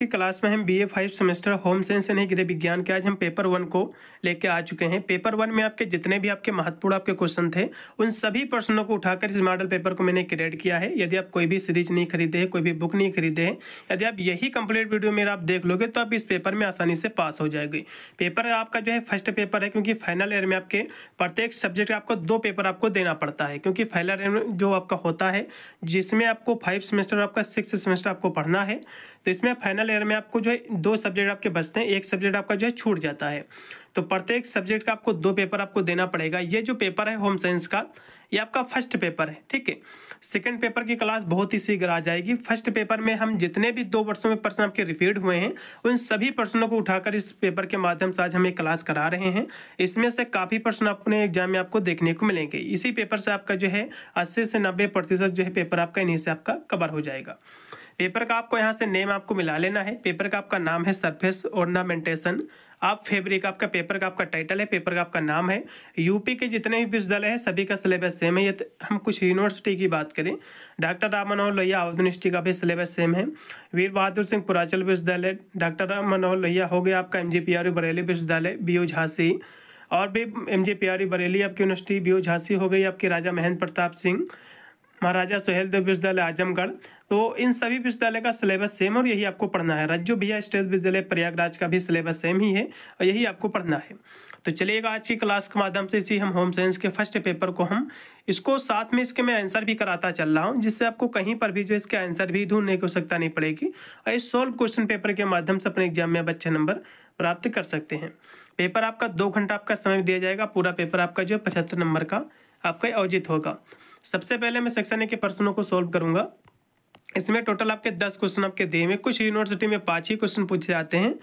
की क्लास में हम BA 5 सेमेस्टर होम साइंस यानी गृह विज्ञान के आज हम पेपर 1 को लेके आ चुके हैं। पेपर 1 में आपके जितने भी आपके महत्वपूर्ण आपके क्वेश्चन थे उन सभी प्रश्नों को उठाकर इस मॉडल पेपर को मैंने क्रिएट किया है। यदि आप कोई भी सीरीज नहीं खरीदे हैं, कोई भी बुक नहीं खरीदे हैं, यदि आप यही कंप्लीट वीडियो मेरा आप देख लोगे तो आप इस पेपर में आसानी से पास हो जाएगी। पेपर आपका जो है फर्स्ट पेपर है, क्योंकि फाइनल ईयर में आपके प्रत्येक सब्जेक्ट आपको 2 पेपर आपको देना पड़ता है, क्योंकि फाइनल ईयर में जो आपका होता है जिसमें आपको 5 सेमेस्टर आपका 6 सेमेस्टर आपको पढ़ना है, तो इसमें फाइनल ईयर में आपको जो है 2 सब्जेक्ट आपके बचते हैं, एक सब्जेक्ट आपका जो है छूट जाता है। तो प्रत्येक सब्जेक्ट का आपको 2 पेपर आपको देना पड़ेगा। ये जो पेपर है होम साइंस का, ये आपका फर्स्ट पेपर है, ठीक है। सेकंड पेपर की क्लास बहुत ही शीघ्र आ जाएगी। फर्स्ट पेपर में हम जितने भी 2 वर्षों में प्रश्न आपके रिपीट हुए हैं उन सभी प्रश्नों को उठाकर इस पेपर के माध्यम से आज हम एक क्लास करा रहे हैं। इसमें से काफ़ी प्रश्न अपने एग्जाम में आपको देखने को मिलेंगे। इसी पेपर से आपका जो है 80 से 90% जो है पेपर आपका इन्हीं से आपका कवर हो जाएगा। पेपर का आपको यहाँ से नेम आपको मिला लेना है। पेपर का आपका नाम है सरफेस ऑर्नामेंटेशन आप फैब्रिक, आपका पेपर का आपका टाइटल है, पेपर का आपका नाम है। यूपी के जितने भी विश्वविद्यालय हैं सभी का सिलेबस सेम है। ये हम कुछ यूनिवर्सिटी की बात करें, doctor Ram Manohar Lohia out university का भी सिलेबस सेम है। वीर बहादुर सिंह पुराचल विश्वविद्यालय, डॉक्टर राम मनोहर लोहिया हो गया आपका MGPRU बरेली विश्वविद्यालय BU झांसी, और भी MGPRU बरेली आपकी यूनिवर्सिटी BU झांसी हो गई आपकी राजा महेंद्र प्रताप सिंह, महाराजा सुहेल देव विश्वविद्यालय आजमगढ़। तो इन सभी विश्वविद्यालय का सिलेबस सेम और यही आपको पढ़ना है। रज्जो भैया स्टेट विश्वविद्यालय प्रयागराज का भी सिलेबस सेम ही है और यही आपको पढ़ना है। तो चलिएगा आज की क्लास के माध्यम से इसी हम होम साइंस के फर्स्ट पेपर को हम इसको साथ में इसके मैं आंसर भी कराता चल रहा हूँ, जिससे आपको कहीं पर भी जो इसके आंसर भी ढूंढने की आवश्यकता नहीं पड़ेगी और इस सोल्व क्वेश्चन पेपर के माध्यम से अपने एग्जाम में अच्छे नंबर प्राप्त कर सकते हैं। पेपर आपका 2 घंटा आपका समय दिया जाएगा। पूरा पेपर आपका जो 75 नंबर का आपका आयोजित होगा। सबसे पहले मैं सेक्शन ए के प्रश्नों को सोल्व करूंगा। इसमें टोटल आपके 10 क्वेश्चन आपके दिए हुए, कुछ यूनिवर्सिटी में 5 ही क्वेश्चन पूछे जाते हैं।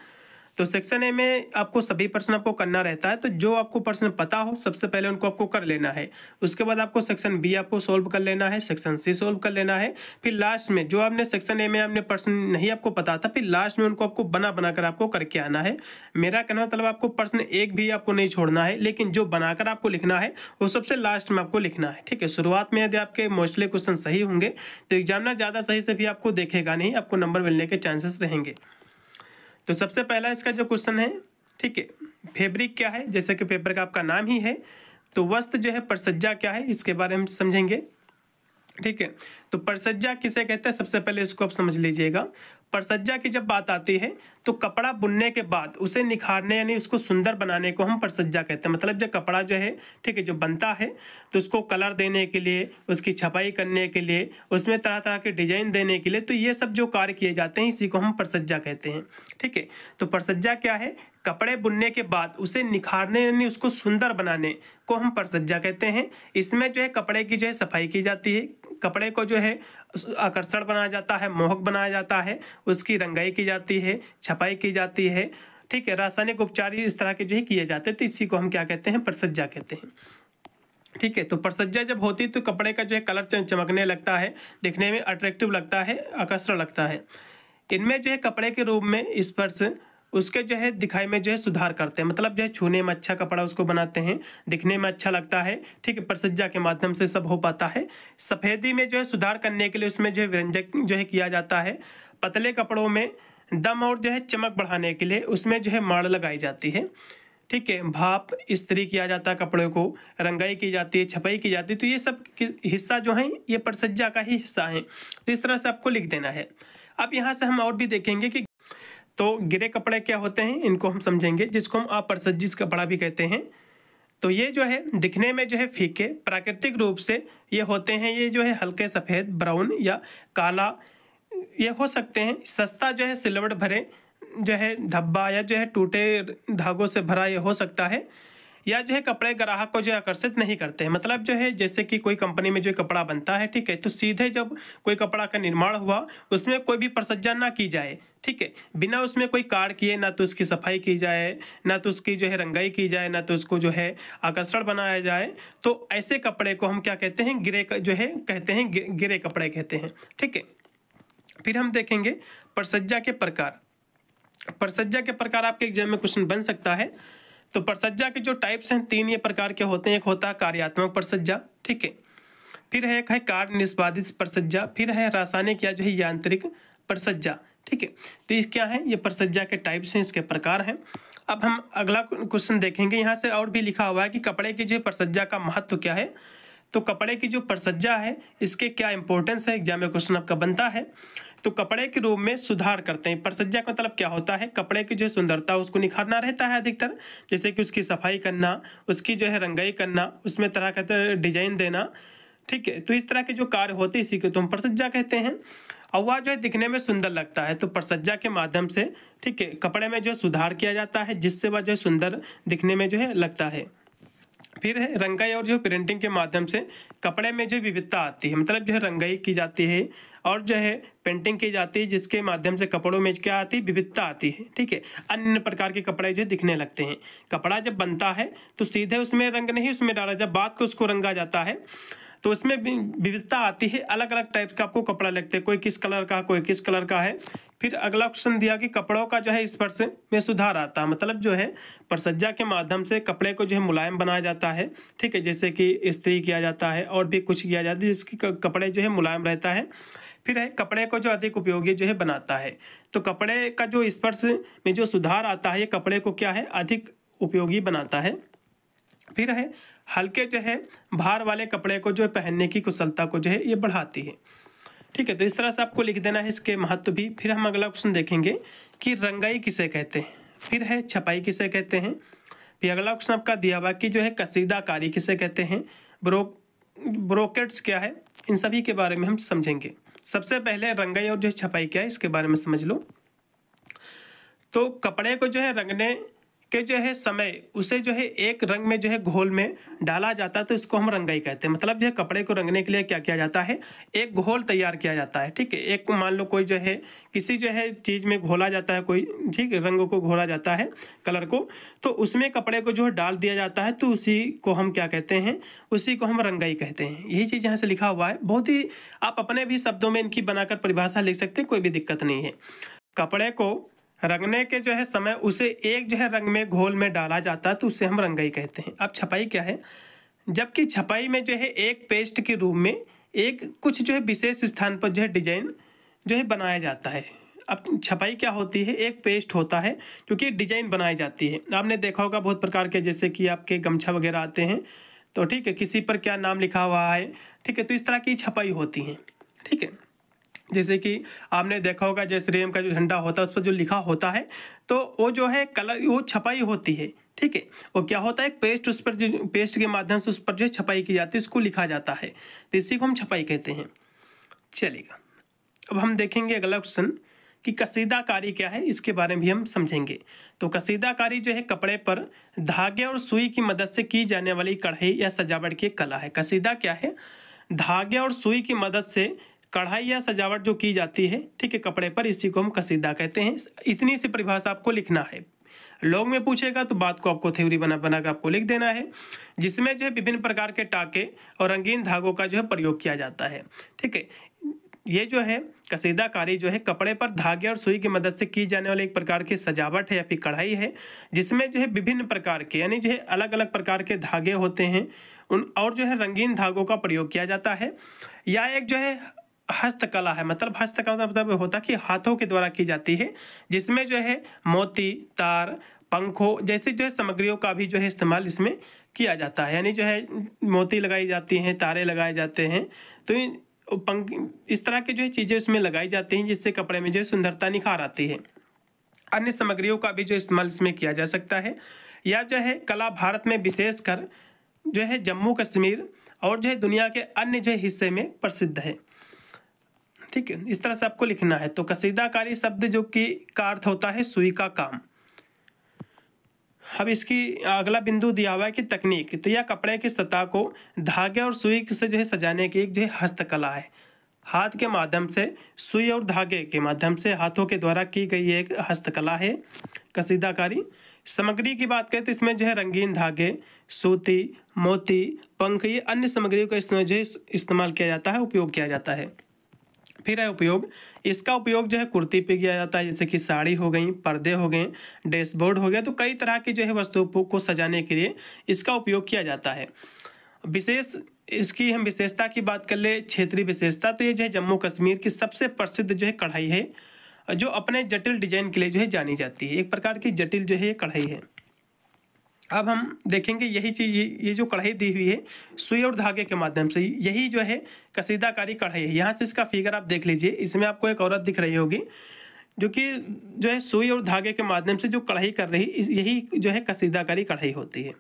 तो सेक्शन ए में आपको सभी प्रश्न आपको करना रहता है। तो जो आपको प्रश्न पता हो सबसे पहले उनको आपको कर लेना है। उसके बाद आपको सेक्शन बी आपको सोल्व कर लेना है, सेक्शन सी सोल्व कर लेना है। फिर लास्ट में जो आपने सेक्शन ए में आपने प्रश्न नहीं आपको पता था, फिर लास्ट में उनको आपको बना कर आपको करके आना है। मेरा कहना मतलब आपको प्रश्न एक भी आपको नहीं छोड़ना है, लेकिन जो बनाकर आपको लिखना है वो सबसे लास्ट में आपको लिखना है, ठीक है। शुरुआत में यदि आपके मोस्टली क्वेश्चन सही होंगे तो एग्जामिनर ज़्यादा सही से भी आपको देखेगा नहीं, आपको नंबर मिलने के चांसेस रहेंगे। तो सबसे पहला इसका जो क्वेश्चन है, ठीक है, फैब्रिक क्या है, जैसे कि पेपर का आपका नाम ही है। तो वस्त्र जो है परिसज्जा क्या है इसके बारे में समझेंगे, ठीक है। तो परिसज्जा किसे कहते हैं सबसे पहले इसको आप समझ लीजिएगा। परिसज्जा की जब बात आती है तो कपड़ा बुनने के बाद उसे निखारने यानी उसको सुंदर बनाने को हम परिसज्जा कहते हैं। मतलब जब कपड़ा जो है, ठीक है, जो बनता है तो उसको कलर देने के लिए, उसकी छपाई करने के लिए, उसमें तरह तरह के डिजाइन देने के लिए, तो ये सब जो कार्य किए जाते हैं इसी को हम परिसज्जा कहते हैं, ठीक है। तो परिसज्जा क्या है, कपड़े बुनने के बाद उसे निखारने यानी उसको सुंदर बनाने को हम परिसज्जा कहते हैं। इसमें जो है कपड़े की जो है सफाई की जाती है, कपड़े को जो है आकर्षण बनाया जाता है, मोहक बनाया जाता है, उसकी रंगाई की जाती है, छपाई की जाती है, ठीक है, रासायनिक उपचार इस तरह के जो है किए जाते हैं। तो इसी को हम क्या कहते हैं, परिसज्जा कहते हैं, ठीक है। तो परिसज्जा जब होती है तो कपड़े का जो है कलर चमकने लगता है, दिखने में अट्रैक्टिव लगता है, आकर्षण लगता है। इनमें जो है कपड़े के रूप में स्पर्श उसके जो है दिखाई में जो है सुधार करते हैं, मतलब जो है छूने में अच्छा कपड़ा उसको बनाते हैं, दिखने में अच्छा लगता है, ठीक है। परिसज्जा के माध्यम से सब हो पाता है। सफ़ेदी में जो है सुधार करने के लिए उसमें जो है व्यंजक जो है किया जाता है। पतले कपड़ों में दम और जो है चमक बढ़ाने के लिए उसमें जो है माड़ लगाई जाती है, ठीक है। भाप इस्त्री किया जाता है, कपड़े को रंगाई की जाती है, छपाई की जाती है। तो ये सब हिस्सा जो है ये परिसज्जा का ही हिस्सा है। तो इस तरह से आपको लिख देना है। अब यहाँ से हम और भी देखेंगे कि तो गिरे कपड़े क्या होते हैं, इनको हम समझेंगे, जिसको हम अपरिसज्जित कपड़ा भी कहते हैं। तो ये जो है दिखने में जो है फीके, प्राकृतिक रूप से ये होते हैं, ये जो है हल्के सफ़ेद, ब्राउन या काला ये हो सकते हैं। सस्ता जो है सिलवट भरे जो है धब्बा या जो है टूटे धागों से भरा ये हो सकता है, या जो है कपड़े ग्राहक को जो आकर्षित नहीं करते हैं। मतलब जो है जैसे कि कोई कंपनी में जो कपड़ा बनता है, ठीक है, तो सीधे जब कोई कपड़ा का निर्माण हुआ उसमें कोई भी परिसज्जा ना की जाए, ठीक है, बिना उसमें कोई कार्य किए, ना तो उसकी सफाई की जाए, ना तो उसकी जो है रंगाई की जाए, ना तो उसको जो है आकर्षण बनाया जाए, तो ऐसे कपड़े को हम क्या कहते हैं, गिरे जो है कहते हैं, गिरे कपड़े कहते हैं, ठीक है। फिर हम देखेंगे परिसज्जा के प्रकार। परिसज्जा के प्रकार आपके एग्जाम में क्वेश्चन बन सकता है। तो परिसज्जा के जो टाइप्स हैं 3 ये प्रकार के होते हैं। एक होता है कार्यात्मक परिसज्जा, ठीक है, फिर है एक है कार्य निष्पादित परिसज्जा, फिर है रासायनिक या जो है यांत्रिक परिसज्जा, ठीक है, तो इस क्या है, ये परसज्जा के टाइप्स हैं, इसके प्रकार हैं। अब हम अगला क्वेश्चन देखेंगे। यहाँ से और भी लिखा हुआ है कि कपड़े की जो परसज्जा का महत्व क्या है। तो कपड़े की जो परसज्जा है इसके क्या इंपॉर्टेंस है, एग्जाम में क्वेश्चन आपका बनता है। तो कपड़े के रूप में सुधार करते हैं। परसज्जा का मतलब क्या होता है, कपड़े की जो सुंदरता उसको निखारना रहता है अधिकतर, जैसे कि उसकी सफाई करना, उसकी जो है रंगाई करना, उसमें तरह का डिजाइन देना। ठीक है, तो इस तरह के जो कार्य होते हैं इसी को तुम परसज्जा कहते हैं। और वह जो है दिखने में सुंदर लगता है, तो परसज्जा के माध्यम से ठीक है कपड़े में जो सुधार किया जाता है, जिससे वह जो सुंदर दिखने में जो है लगता है। फिर है रंगाई और जो प्रिंटिंग के माध्यम से कपड़े में जो विविधता आती है, मतलब जो है रंगाई की जाती है और जो है पेंटिंग की जाती है, जिसके माध्यम से कपड़ों में क्या आती है, विविधता आती है। ठीक है, अन्य प्रकार के कपड़े जो दिखने लगते हैं। कपड़ा जब बनता है तो सीधे उसमें रंग नहीं उसमें डाला, जब बाद को उसको रंगा जाता है तो उसमें विविधता आती है, अलग अलग टाइप का आपको कपड़ा लगता है, कोई किस कलर का कोई किस कलर का है। फिर अगला क्वेश्चन दिया कि कपड़ों का जो है स्पर्श में सुधार आता है, मतलब जो है परसज्जा के माध्यम से कपड़े को जो है मुलायम बनाया जाता है। ठीक है, जैसे कि इस्त्री किया जाता है और भी कुछ किया जाता है जिसकी कपड़े जो है मुलायम रहता है। फिर है कपड़े को जो अधिक उपयोगी जो है बनाता है। तो कपड़े का जो स्पर्श में जो सुधार आता है ये कपड़े को क्या है अधिक उपयोगी बनाता है। फिर है हल्के जो है भार वाले कपड़े को जो है पहनने की कुशलता को जो है ये बढ़ाती है। ठीक है, तो इस तरह से आपको लिख देना है इसके महत्व भी। फिर हम अगला क्वेश्चन देखेंगे कि रंगाई किसे कहते हैं, फिर है छपाई किसे कहते हैं। फिर अगला क्वेश्चन आपका दिया हुआ कि जो है कसीदाकारी किसे कहते हैं, ब्रोकेट्स क्या है, इन सभी के बारे में हम समझेंगे। सबसे पहले रंगाई और जो है छपाई क्या है इसके बारे में समझ लो। तो कपड़े को जो है रंगने के जो है समय उसे जो है एक रंग में जो है घोल में डाला जाता है, तो इसको हम रंगाई कहते हैं। मतलब जो है कपड़े को रंगने के लिए क्या किया जाता है, एक घोल तैयार किया जाता है। ठीक है, एक मान लो कोई जो है किसी जो है चीज़ में घोला जाता है, कोई ठीक रंगों को घोला जाता है कलर को, तो उसमें कपड़े को जो है डाल दिया जाता है, तो उसी को हम क्या कहते हैं, उसी को हम रंगाई कहते हैं। यही चीज़ यहाँ से लिखा हुआ है, बहुत ही आप अपने भी शब्दों में इनकी बनाकर परिभाषा लिख सकते हैं, कोई भी दिक्कत नहीं है। कपड़े को रंगने के जो है समय उसे एक जो है रंग में घोल में डाला जाता है, तो उसे हम रंगाई कहते हैं। अब छपाई क्या है, जबकि छपाई में जो है एक पेस्ट के रूप में एक कुछ जो है विशेष स्थान पर जो है डिजाइन जो है बनाया जाता है। अब छपाई क्या होती है, एक पेस्ट होता है क्योंकि डिजाइन बनाई जाती है। आपने देखा होगा बहुत प्रकार के, जैसे कि आपके गमछा वगैरह आते हैं, तो ठीक है किसी पर क्या नाम लिखा हुआ है, ठीक है, तो इस तरह की छपाई होती है। ठीक है, जैसे कि आपने देखा होगा जय श्री राम का जो झंडा होता है उस पर जो लिखा होता है, तो वो जो है कलर वो छपाई होती है। ठीक है, वो क्या होता है, एक पेस्ट, उस पर जो पेस्ट के माध्यम से उस पर जो छपाई की जाती है, इसको लिखा जाता है, तो इसी को हम छपाई कहते हैं। चलेगा, अब हम देखेंगे अगला क्वेश्चन कि कसीदाकारी क्या है, इसके बारे में भी हम समझेंगे। तो कसीदाकारी जो है कपड़े पर धागे और सुई की मदद से की जाने वाली कढ़ाई या सजावट की कला है। कसीदा क्या है, धागे और सुई की मदद से कढ़ाई या सजावट जो की जाती है, ठीक है, कपड़े पर, इसी को हम कसीदा कहते हैं। इतनी सी परिभाषा आपको लिखना है। लॉग में पूछेगा तो बात को आपको थ्योरी बना कर आपको लिख देना है, जिसमें जो है विभिन्न प्रकार के टाके और रंगीन धागों का जो है प्रयोग किया जाता है। ठीक है, ये जो है कसीदाकारी जो है कपड़े पर धागे और सुई की मदद से की जाने वाली एक प्रकार की सजावट है या फिर कढ़ाई है, जिसमें जो है विभिन्न प्रकार के यानी जो है अलग अलग प्रकार के धागे होते हैं उन और जो है रंगीन धागों का प्रयोग किया जाता है। या एक जो है हस्तकला है, मतलब हस्तकला मतलब होता है कि हाथों के द्वारा की जाती है, जिसमें जो है मोती, तार, पंखों जैसी जो है सामग्रियों का भी जो है इस्तेमाल इसमें किया जाता है। यानी जो है मोती लगाई जाती हैं, तारे लगाए जाते हैं, तो पंख इस तरह की जो है चीज़ें इसमें लगाई जाती हैं, जिससे कपड़े में जो है सुंदरता निखार आती है। अन्य सामग्रियों का भी जो इस्तेमाल इसमें किया जा सकता है। या जो है कला भारत में विशेषकर जो है जम्मू कश्मीर और जो है दुनिया के अन्य जो है हिस्से में प्रसिद्ध है। ठीक है, इस तरह से आपको लिखना है। तो कसीदाकारी शब्द जो कि का अर्थ होता है सुई का काम। अब इसकी अगला बिंदु दिया हुआ है कि तकनीक, तो यह कपड़े की सतह को धागे और सुई से जो है सजाने की एक जो है हस्तकला है। हाथ के माध्यम से सुई और धागे के माध्यम से हाथों के द्वारा की गई एक हस्तकला है कसीदाकारी। सामग्री की बात करें तो इसमें जो है रंगीन धागे, सूती, मोती, पंख, ये अन्य सामग्रियों का इसमें जो है इस्तेमाल किया जाता है, उपयोग किया जाता है। फिर है उपयोग, इसका उपयोग जो है कुर्ती पे किया जाता है, जैसे कि साड़ी हो गई, पर्दे हो गए, डैशबोर्ड हो गया, तो कई तरह की जो है वस्तुओं को सजाने के लिए इसका उपयोग किया जाता है। विशेष इसकी हम विशेषता की बात कर ले, क्षेत्रीय विशेषता, तो ये जो है जम्मू कश्मीर की सबसे प्रसिद्ध जो है कढ़ाई है जो अपने जटिल डिजाइन के लिए जो है जानी जाती है। एक प्रकार की जटिल जो है ये कढ़ाई है। अब हम देखेंगे यही चीज़, ये जो कढ़ाई दी हुई है सुई और धागे के माध्यम से, यही जो है कसीदाकारी कढ़ाई है। यहाँ से इसका फिगर आप देख लीजिए, इसमें आपको एक औरत दिख रही होगी जो कि जो है सुई और धागे के माध्यम से जो कढ़ाई कर रही, यही जो है कसीदाकारी कढ़ाई होती है।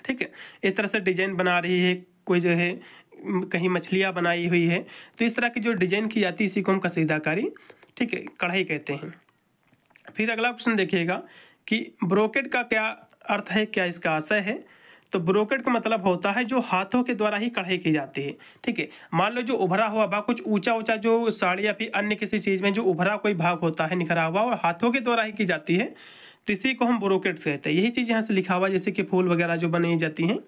ठीक है, इस तरह से डिजाइन बना रही है, कोई जो है कहीं मछलियाँ बनाई हुई है, तो इस तरह की जो डिजाइन की जाती है इसी को हम कसीदाकारी, ठीक है, कढ़ाई कहते हैं। फिर अगला क्वेश्चन देखिएगा कि ब्रोकेड का क्या अर्थ है, क्या इसका आशय है। तो ब्रोकेड का मतलब होता है जो हाथों के द्वारा ही कढ़ाई की जाती है। ठीक है, मान लो जो उभरा हुआ भाग, कुछ ऊंचा ऊंचा जो साड़ी या फिर अन्य किसी चीज़ में जो उभरा कोई भाग होता है, निखरा हुआ, और हाथों के द्वारा ही की जाती है, तो इसी को हम ब्रोकेड कहते हैं। यही चीज़ यहाँ से लिखा हुआ, जैसे कि फूल वगैरह जो बनाई जाती हैं,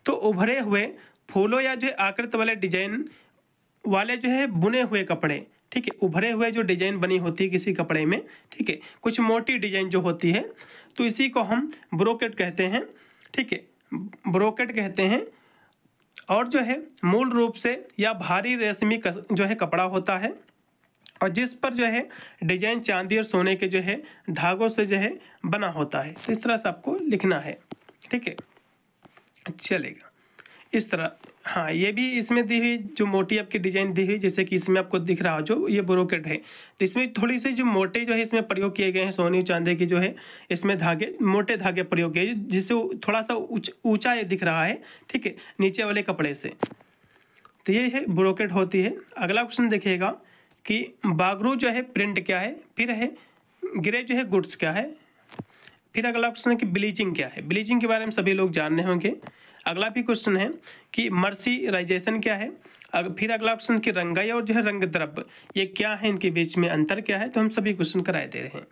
तो उभरे हुए फूलों या जो आकृति वाले डिजाइन वाले जो है बुने हुए कपड़े, ठीक है, उभरे हुए जो डिजाइन बनी होती है किसी कपड़े में, ठीक है, कुछ मोटी डिजाइन जो होती है, तो इसी को हम ब्रोकेड कहते हैं। ठीक है, ब्रोकेड कहते हैं। और जो है मूल रूप से या भारी रेशमी जो है कपड़ा होता है, और जिस पर जो है डिजाइन चांदी और सोने के जो है धागों से जो है बना होता है। तो इस तरह से आपको लिखना है। ठीक है, चलेगा इस तरह। हाँ, ये भी इसमें दी हुई जो मोटी आपकी डिजाइन दी हुई, जैसे कि इसमें आपको दिख रहा हो जो ये ब्रोकेड है, तो इसमें थोड़ी सी जो मोटे जो है इसमें प्रयोग किए गए हैं, सोने चांदी की जो है इसमें धागे, मोटे धागे प्रयोग किए, जिससे थोड़ा सा ऊंचा ये दिख रहा है, ठीक है, नीचे वाले कपड़े से। तो ये है ब्रोकेड होती है। अगला क्वेश्चन देखिएगा कि बागरू जो है प्रिंट क्या है, फिर है ग्रे जो है गुड्स क्या है, फिर अगला क्वेश्चन है कि ब्लीचिंग क्या है। ब्लीचिंग के बारे में सभी लोग जानने होंगे। अगला भी क्वेश्चन है कि मर्सराइजेशन क्या है। फिर अगला क्वेश्चन कि रंगाई और जो है रंग द्रव्य ये क्या है, इनके बीच में अंतर क्या है, तो हम सभी क्वेश्चन कराए दे रहे हैं।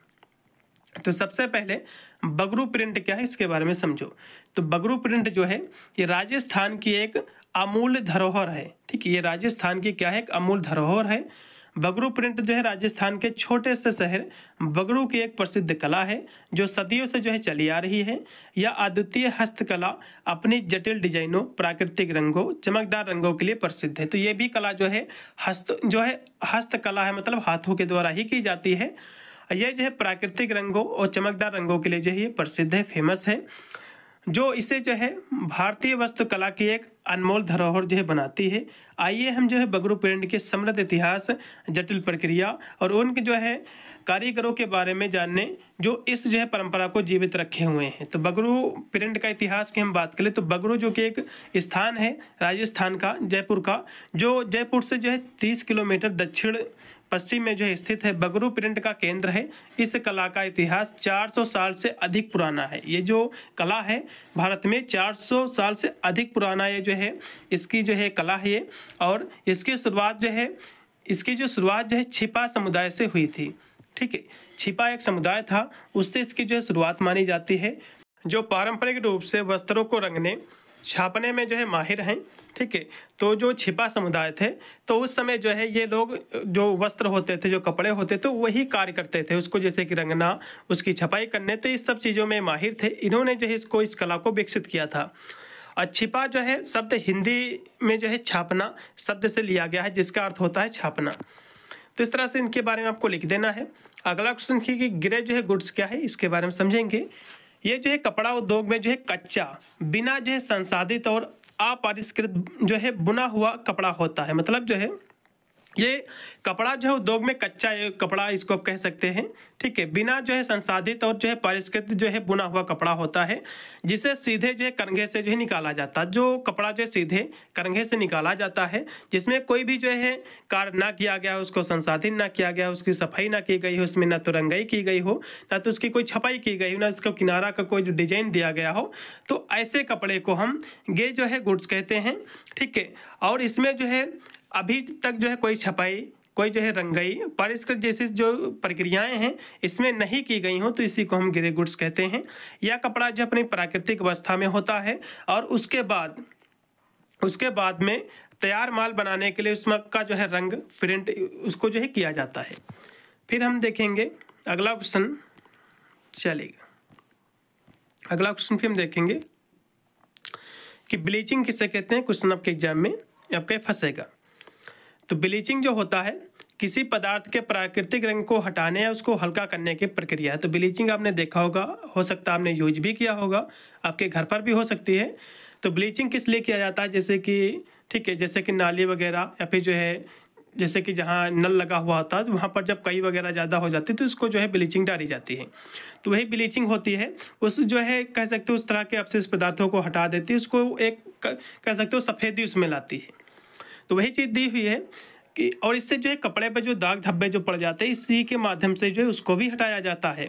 तो सबसे पहले बगरू प्रिंट क्या है इसके बारे में समझो। तो बगरू प्रिंट जो है ये राजस्थान की एक अमूल्य धरोहर है। ठीक है, ये राजस्थान की क्या है, एक अमूल्य धरोहर है। बगरू प्रिंट जो है राजस्थान के छोटे से शहर बगरू की एक प्रसिद्ध कला है जो सदियों से जो है चली आ रही है। यह अद्वितीय हस्तकला अपनी जटिल डिजाइनों, प्राकृतिक रंगों, चमकदार रंगों के लिए प्रसिद्ध है। तो ये भी कला जो है हस्तकला है, मतलब हाथों के द्वारा ही की जाती है। यह जो है प्राकृतिक रंगों और चमकदार रंगों के लिए जो है ये प्रसिद्ध है, फेमस है, जो इसे जो है भारतीय वास्तुकला की एक अनमोल धरोहर जो है बनाती है। आइए हम जो है बगरू प्रिंट के समृद्ध इतिहास, जटिल प्रक्रिया और उनके जो है कारीगरों के बारे में जानने जो इस जो है परंपरा को जीवित रखे हुए हैं। तो बगरू प्रिंट का इतिहास की हम बात करें तो बगरू जो कि एक स्थान है राजस्थान का, जयपुर का, जो जयपुर से जो है 30 किलोमीटर दक्षिण पश्चिम में जो है स्थित है। बगरू प्रिंट का केंद्र है। इस कला का इतिहास 400 साल से अधिक पुराना है। ये जो कला है भारत में 400 साल से अधिक पुराना ये जो है इसकी जो है कला है ये। और इसकी शुरुआत जो है छिपा समुदाय से हुई थी। ठीक है, छिपा एक समुदाय था, उससे इसकी जो है शुरुआत मानी जाती है, जो पारंपरिक रूप से वस्त्रों को रंगने छापने में जो है माहिर हैं। ठीक है, तो जो छिपा समुदाय थे तो उस समय जो है ये लोग जो वस्त्र होते थे, जो कपड़े होते थे, वही कार्य करते थे, उसको जैसे कि रंगना, उसकी छपाई करने, तो इस सब चीज़ों में माहिर थे। इन्होंने जो है इस कला को विकसित किया था। और छिपा जो है शब्द हिंदी में जो है छापना शब्द से लिया गया है, जिसका अर्थ होता है छापना। तो इस तरह से इनके बारे में आपको लिख देना है। अगला क्वेश्चन कि ग्रे जो है गुड्स क्या है, इसके बारे में समझेंगे। ये जो है कपड़ा उद्योग में जो है कच्चा, बिना जो है संसाधित और अपरिष्कृत जो है बुना हुआ कपड़ा होता है। मतलब जो है ये कपड़ा जो है उद्योग में कच्चा कपड़ा इसको आप कह सकते हैं। ठीक है, बिना जो है संसाधित और जो है परिष्कृत जो है बुना हुआ कपड़ा होता है, जिसे सीधे जो है कंघे से जो है निकाला जाता है। जो कपड़ा जो है सीधे कंघे से निकाला जाता है, जिसमें कोई भी जो है कार्य ना किया गया हो, उसको संसाधित ना किया गया, उसकी सफाई ना की गई हो, उसमें ना तो रंगाई की गई हो, ना तो उसकी कोई छपाई की गई हो, ना उसका किनारा का कोई जो डिजाइन दिया गया हो, तो ऐसे कपड़े को हम गे जो है गुड्स कहते हैं। ठीक है, और इसमें जो है अभी तक जो है कोई छपाई, कोई जो है रंगाई, परिष्कृत जैसी जो प्रक्रियाएं हैं इसमें नहीं की गई हो, तो इसी को हम ग्रे गुड्स कहते हैं। यह कपड़ा जो अपनी प्राकृतिक अवस्था में होता है और उसके बाद में तैयार माल बनाने के लिए उसमें का जो है रंग प्रिंट उसको जो है किया जाता है। फिर हम देखेंगे अगला क्वेश्चन, चलेगा अगला क्वेश्चन फिर हम देखेंगे कि ब्लीचिंग किसे कहते हैं। क्वेश्चन आपके एग्जाम में आपके फंसेगा। तो ब्लीचिंग जो होता है किसी पदार्थ के प्राकृतिक रंग को हटाने या उसको हल्का करने की प्रक्रिया है। तो ब्लीचिंग आपने देखा होगा, हो सकता है आपने यूज भी किया होगा, आपके घर पर भी हो सकती है। तो ब्लीचिंग किस लिए किया जाता है, जैसे कि ठीक है, जैसे कि नाली वगैरह या फिर जो है जैसे कि जहाँ नल लगा हुआ होता है तो वहाँ पर जब कई वगैरह ज़्यादा हो जाती है तो उसको जो है ब्लीचिंग डाली जाती है। तो वही ब्लीचिंग होती है, उस जो है कह सकते हो उस तरह के अपशिष्ट पदार्थों को हटा देती है, उसको एक कह सकते हो सफ़ेदी उसमें लाती है। तो वही चीज़ दी हुई है कि और इससे जो है कपड़े पे जो दाग धब्बे जो पड़ जाते हैं इसी के माध्यम से जो है उसको भी हटाया जाता है।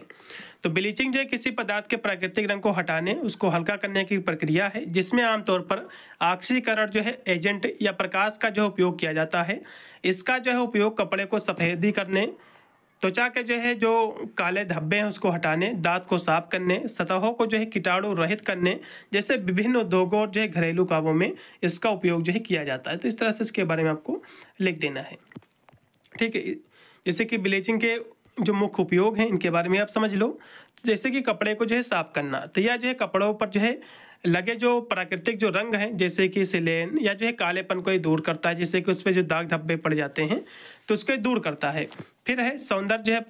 तो ब्लीचिंग जो है किसी पदार्थ के प्राकृतिक रंग को हटाने उसको हल्का करने की प्रक्रिया है, जिसमें आमतौर पर ऑक्सीकरण जो है एजेंट या प्रकाश का जो उपयोग किया जाता है। इसका जो है उपयोग कपड़े को सफ़ेदी करने, त्वचा के जो है जो काले धब्बे हैं उसको हटाने, दांत को साफ करने, सतहों को जो है कीटाणु रहित करने जैसे विभिन्न उद्योगों और जो है घरेलू कामों में इसका उपयोग जो है किया जाता है। तो इस तरह से इसके बारे में आपको लिख देना है, ठीक है। जैसे कि ब्लीचिंग के जो मुख्य उपयोग हैं इनके बारे में आप समझ लो। जैसे कि कपड़े को जो है साफ करना, तो यह जो है कपड़ों पर जो है लगे जो प्राकृतिक जो रंग हैं जैसे कि सिलेन या जो है कालेपन को ही दूर करता है, जिससे कि उस पर जो दाग धब्बे पड़ जाते हैं तो उसको दूर करता है। फिर है सौंदर्य जो है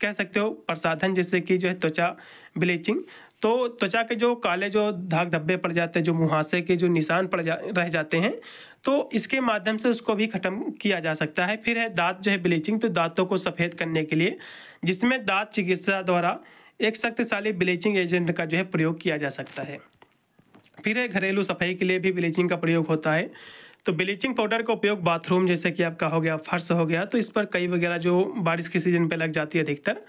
कह सकते हो प्रसाधन, जैसे कि जो है त्वचा ब्लीचिंग, तो त्वचा के जो काले जो दाग धब्बे पड़ जाते हैं, जो मुहासे के जो निशान रह जाते हैं, तो इसके माध्यम से उसको भी खत्म किया जा सकता है। फिर है दांत जो है ब्लीचिंग, तो दांतों को सफ़ेद करने के लिए जिसमें दांत चिकित्सा द्वारा एक शक्तिशाली ब्लीचिंग एजेंट का जो है प्रयोग किया जा सकता है। फिर है घरेलू सफाई के लिए भी ब्लीचिंग का प्रयोग होता है। तो ब्लीचिंग पाउडर का उपयोग बाथरूम जैसे कि आपका हो गया, फर्श हो गया, तो इस पर कई वगैरह जो बारिश के सीजन पे लग जाती है अधिकतर,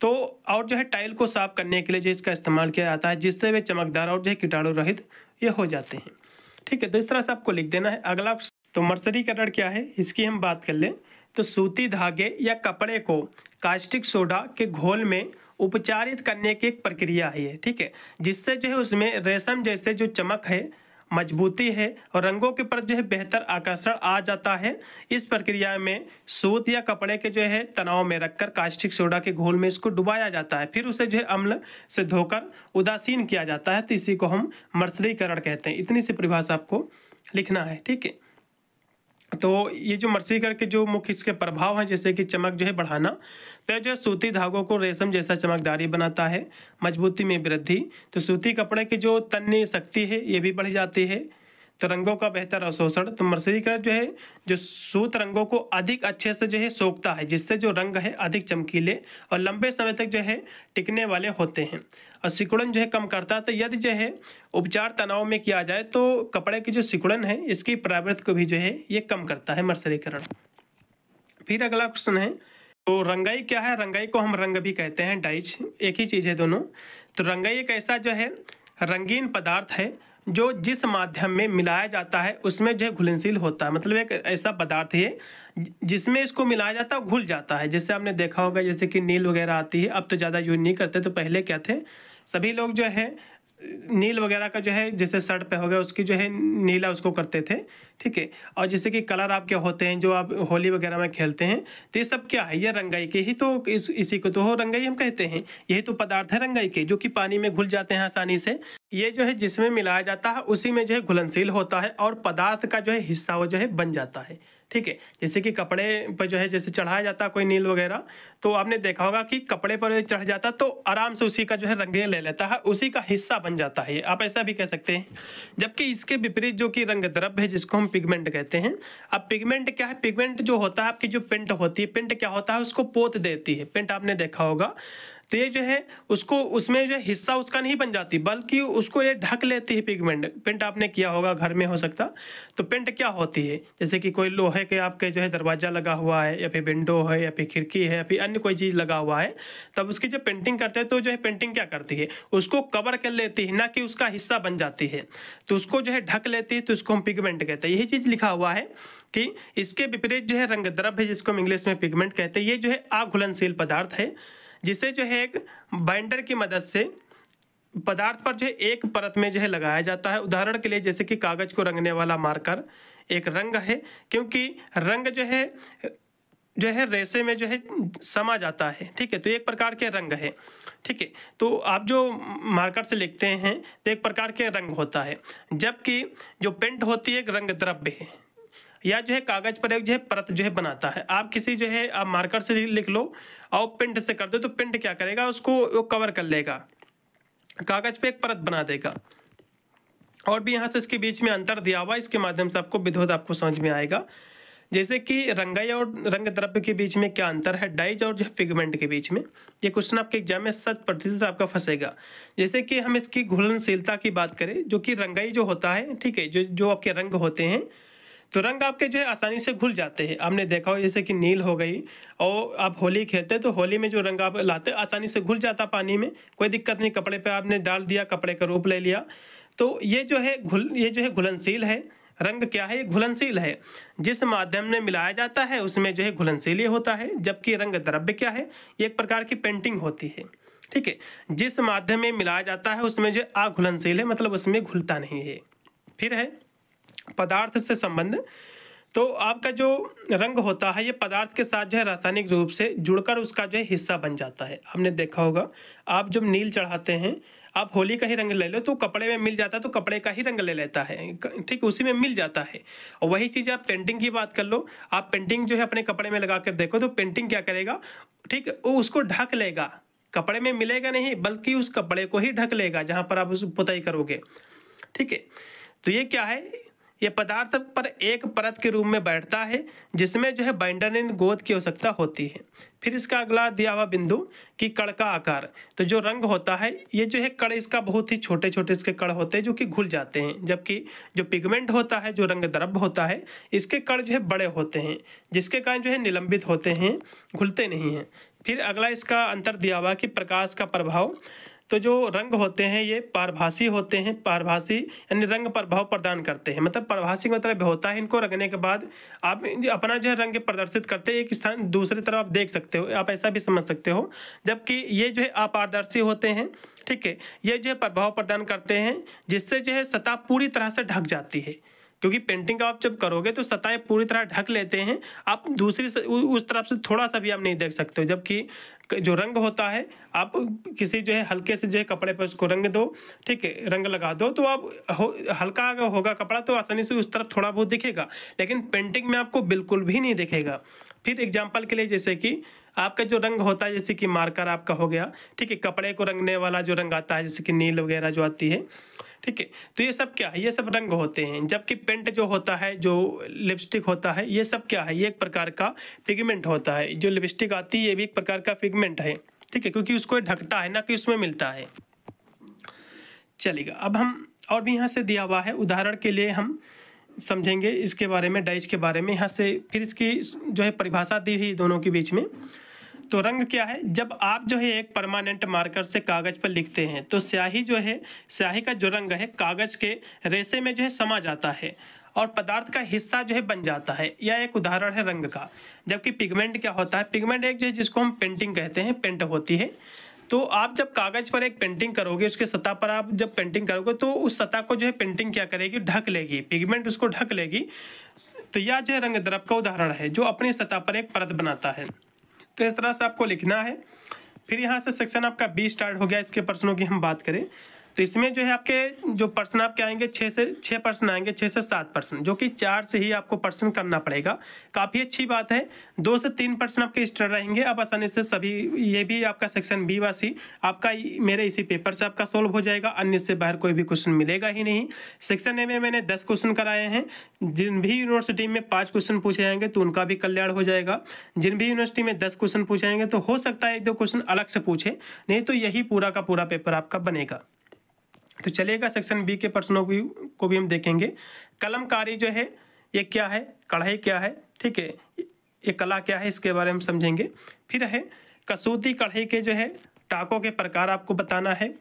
तो और जो है टाइल को साफ करने के लिए जो इसका इस्तेमाल किया जाता है, जिससे वे चमकदार और जो है कीटाणु रहित ये हो जाते हैं, ठीक है। तो इस तरह से आपको लिख देना है। अगला तो मर्सरीकरण क्या है इसकी हम बात कर लें तो सूती धागे या कपड़े को कास्टिक सोडा के घोल में उपचारित करने की एक प्रक्रिया है ये, ठीक है, जिससे जो है उसमें रेशम जैसे जो चमक है, मजबूती है और रंगों के प्रति जो है बेहतर आकर्षण आ जाता है। इस प्रक्रिया में सूत या कपड़े के जो है तनाव में रखकर कास्टिक सोडा के घोल में इसको डुबाया जाता है, फिर उसे जो है अम्ल से धोकर उदासीन किया जाता है। तो इसी को हम मर्सरीकरण कहते हैं। इतनी सी परिभाषा आपको लिखना है, ठीक है। तो ये जो मर्सरीकरण के जो मुख्य इसके प्रभाव हैं, जैसे कि चमक जो है बढ़ाना, तो जो सूती धागों को रेशम जैसा चमकदारी बनाता है, मजबूती में वृद्धि, तो सूती कपड़े की जो तन्य शक्ति है ये भी बढ़ जाती है, तो रंगों का बेहतर अवशोषण, तो मर्सरीकरण जो है जो सूत रंगों को अधिक अच्छे से जो है सोखता है, जिससे जो रंग है अधिक चमकीले और लंबे समय तक जो है टिकने वाले होते हैं, और सिकुड़न जो है कम करता है। तो यदि जो है उपचार तनाव में किया जाए तो कपड़े की जो सिकुड़न है इसकी प्रवृत्ति को भी जो है ये कम करता है मर्सरीकरण। फिर अगला क्वेश्चन है, तो रंगाई क्या है? रंगाई को हम रंग भी कहते हैं, डाइज एक ही चीज़ है दोनों। तो रंगाई एक ऐसा जो है रंगीन पदार्थ है जो जिस माध्यम में मिलाया जाता है उसमें जो है घुलनशील होता है, मतलब एक ऐसा पदार्थ है जिसमें इसको मिलाया जाता है घुल जाता है। जैसे आपने देखा होगा जैसे कि नील वगैरह आती है, अब तो ज़्यादा यूज नहीं करते, तो पहले क्या थे सभी लोग जो है नील वगैरह का जो है जैसे शर्ट पे हो गया उसकी जो है नीला उसको करते थे, ठीक है। और जैसे कि कलर आपके होते हैं जो आप होली वगैरह में खेलते हैं, तो ये सब क्या है, ये रंगाई के ही तो इसी को तो हो रंगाई हम कहते हैं। यही तो पदार्थ है रंगाई के, जो कि पानी में घुल जाते हैं आसानी से। ये जो है जिसमें मिलाया जाता है उसी में जो है घुलनशील होता है और पदार्थ का जो है हिस्सा वो जो है बन जाता है, ठीक है। जैसे कि कपड़े पर जो है जैसे चढ़ाया जाता है कोई नील वगैरह, तो आपने देखा होगा कि कपड़े पर चढ़ जाता तो आराम से उसी का जो है रंग ले लेता है, उसी का हिस्सा बन जाता है, आप ऐसा भी कह सकते हैं। जबकि इसके विपरीत जो कि रंग द्रव्य है जिसको हम पिगमेंट कहते हैं। अब पिगमेंट क्या है? पिगमेंट जो होता है आपकी जो पेंट होती है, पेंट क्या होता है उसको पोत देती है, पेंट आपने देखा होगा, तो ये जो है उसको उसमें जो हिस्सा उसका नहीं बन जाती बल्कि उसको ये ढक लेती है। पिगमेंट पेंट आपने किया होगा घर में हो सकता, तो पेंट क्या होती है जैसे कि कोई लोहे के आपके जो है दरवाजा लगा हुआ है या फिर विंडो है या फिर खिड़की है या फिर अन्य कोई चीज़ लगा हुआ है, तब उसकी जो पेंटिंग करते हैं तो जो है पेंटिंग क्या करती है उसको कवर कर लेती है, ना कि उसका हिस्सा बन जाती है, तो उसको जो है ढक लेती है, तो उसको हम पिगमेंट कहते हैं। यही चीज़ लिखा हुआ है कि इसके विपरीत जो है रंग द्रव्य है जिसको हम इंग्लिश में पिगमेंट कहते हैं, ये जो है अघुलनशील पदार्थ है जिसे जो है एक बाइंडर की मदद से पदार्थ पर जो है एक परत में जो है लगाया जाता है। उदाहरण के लिए जैसे कि कागज को रंगने वाला मार्कर एक रंग है, क्योंकि रंग जो है रेशे में जो है समा जाता है, ठीक है, तो एक प्रकार के रंग है, ठीक है। तो आप जो मार्कर से लिखते हैं तो एक प्रकार के रंग होता है, जबकि जो पेंट होती है एक रंग द्रव्य है। या जो है कागज पर एक जो है परत जो है बनाता है। आप किसी जो है आप मार्कर से लिख लो और पेंट से कर दो तो पेंट क्या करेगा, उसको वो कवर कर लेगा, कागज पे एक परत बना देगा। और भी यहाँ से इसके बीच में अंतर दिया हुआ, इसके माध्यम से आपको विधिवत आपको समझ में आएगा। जैसे कि रंगाई और रंग द्रव्य के बीच में क्या अंतर है, डाइज और जो है पिगमेंट के बीच में। ये क्वेश्चन आपके एग्जाम में 100% आपका फंसेगा। जैसे कि हम इसकी घुलनशीलता की बात करें, जो कि रंगाई जो होता है, ठीक है, जो आपके रंग होते हैं, तो रंग आपके जो है आसानी से घुल जाते हैं। आपने देखा हो जैसे कि नील हो गई, और आप होली खेलते हैं तो होली में जो रंग आप लाते हैं आसानी से घुल जाता पानी में, कोई दिक्कत नहीं, कपड़े पे आपने डाल दिया, कपड़े का रूप ले लिया। तो ये जो है घुलनशील है। रंग क्या है, ये घुलनशील है। जिस माध्यम में मिलाया जाता है उसमें जो है घुलनशील होता है, जबकि रंग द्रव्य क्या है, ये एक प्रकार की पेंटिंग होती है, ठीक है। जिस माध्यम में मिलाया जाता है उसमें जो अघुलनशील है, मतलब उसमें घुलता नहीं है। फिर है पदार्थ से संबंध। तो आपका जो रंग होता है ये पदार्थ के साथ जो है रासायनिक रूप से जुड़कर उसका जो है हिस्सा बन जाता है। आपने देखा होगा, आप जब नील चढ़ाते हैं, आप होली का ही रंग ले लो तो कपड़े में मिल जाता है, तो कपड़े का ही रंग ले लेता है, ठीक, उसी में मिल जाता है। और वही चीज़ आप पेंटिंग की बात कर लो, आप पेंटिंग जो है अपने कपड़े में लगा कर देखो तो पेंटिंग क्या करेगा, ठीक, वो उसको ढक लेगा, कपड़े में मिलेगा नहीं बल्कि उस कपड़े को ही ढक लेगा जहाँ पर आप उस पुताई करोगे, ठीक है। तो ये क्या है, ये पदार्थ पर एक परत के रूप में बैठता है जिसमें जो है बाइंडर इन गोंद की आवश्यकता होती है। फिर इसका अगला दिया हुआ बिंदु कि कण का आकार। तो जो रंग होता है ये जो है कण इसका बहुत ही छोटे छोटे इसके कण होते हैं जो कि घुल जाते हैं, जबकि जो पिगमेंट होता है, जो रंग द्रव्य होता है, इसके कण जो है बड़े होते हैं जिसके कारण जो है निलंबित होते हैं, घुलते नहीं हैं। फिर अगला इसका अंतर दिया हुआ कि प्रकाश का प्रभाव। तो जो रंग होते हैं ये पारभासी होते हैं, पारभासी यानी रंग प्रभाव प्रदान करते हैं, मतलब पारभासी मतलब होता है इनको रंगने के बाद आप अपना जो है रंग प्रदर्शित करते हैं, एक स्थान दूसरी तरफ आप देख सकते हो, आप ऐसा भी समझ सकते हो। जबकि ये जो है अपारदर्शी होते हैं, ठीक है, ये जो है प्रभाव प्रदान करते हैं जिससे जो है सतह पूरी तरह से ढक जाती है, क्योंकि पेंटिंग आप जब करोगे तो सतहें पूरी तरह ढक लेते हैं, आप दूसरी उस तरफ से थोड़ा सा भी आप नहीं देख सकते हो। जबकि जो रंग होता है आप किसी जो है हल्के से जो है कपड़े पर उसको रंग दो, ठीक है, रंग लगा दो, तो आप हल्का अगर होगा कपड़ा तो आसानी से उस तरफ थोड़ा बहुत दिखेगा, लेकिन पेंटिंग में आपको बिल्कुल भी नहीं दिखेगा। फिर एग्जाम्पल के लिए जैसे कि आपका जो रंग होता है, जैसे कि मार्कर आपका हो गया, ठीक है, कपड़े को रंगने वाला जो रंग आता है जैसे कि नील वगैरह जो आती है, ठीक है, तो ये सब क्या है, ये सब रंग होते हैं। जबकि पेंट जो होता है, जो लिपस्टिक होता है, ये सब क्या है, ये एक प्रकार का पिगमेंट होता है। जो लिपस्टिक आती है ये भी एक प्रकार का पिगमेंट है, ठीक है, क्योंकि उसको ढकता है ना कि उसमें मिलता है। चलेगा, अब हम और भी यहाँ से दिया हुआ है, उदाहरण के लिए हम समझेंगे इसके बारे में, डाइज के बारे में। यहाँ से फिर इसकी जो है परिभाषा दी हुई दोनों के बीच में। तो रंग क्या है, जब आप जो है एक परमानेंट मार्कर से कागज पर लिखते हैं तो स्याही जो है, स्याही का जो रंग है कागज के रेशे में जो है समा जाता है और पदार्थ का हिस्सा जो है बन जाता है। यह एक उदाहरण है रंग का। जबकि पिगमेंट क्या होता है, पिगमेंट एक जो है जिसको हम पेंटिंग कहते हैं, पेंट होती है। तो आप जब कागज पर एक पेंटिंग करोगे, उसके सतह पर आप जब पेंटिंग करोगे तो उस सतह को जो है पेंटिंग क्या करेगी, ढक लेगी, पिगमेंट उसको ढक लेगी। तो यह जो है रंग द्रव्य का उदाहरण है जो अपनी सतह पर एक परत बनाता है। तो इस तरह से आपको लिखना है। फिर यहाँ से सेक्शन आपका बी स्टार्ट हो गया। इसके प्रश्नों की हम बात करें तो इसमें जो है आपके जो प्रश्न आपके आएंगे 6 प्रश्न आएंगे, 6 से 7 प्रश्न, जो कि 4 से ही आपको प्रश्न करना पड़ेगा। काफ़ी अच्छी बात है। 2 से 3 प्रश्न आपके एक्स्ट्रा रहेंगे, आप आसानी से सभी, ये भी आपका सेक्शन बी व सी आपका मेरे इसी पेपर से आपका सोल्व हो जाएगा। अन्य से बाहर कोई भी क्वेश्चन मिलेगा ही नहीं। सेक्शन ए में मैंने 10 क्वेश्चन कराए हैं। जिन भी यूनिवर्सिटी में 5 क्वेश्चन पूछे जाएंगे तो उनका भी कल्याण हो जाएगा। जिन भी यूनिवर्सिटी में 10 क्वेश्चन पूछे जाएंगे तो हो सकता है 1-2 क्वेश्चन अलग से पूछे, नहीं तो यही पूरा का पूरा पेपर आपका बनेगा। तो चलिएगा, सेक्शन बी के प्रश्नों को भी हम देखेंगे। कलमकारी जो है ये क्या है, कढ़ाई क्या है, ठीक है, ये कला क्या है, इसके बारे में समझेंगे। फिर है कसूती कढ़ाई के जो है टाकों के प्रकार आपको बताना है।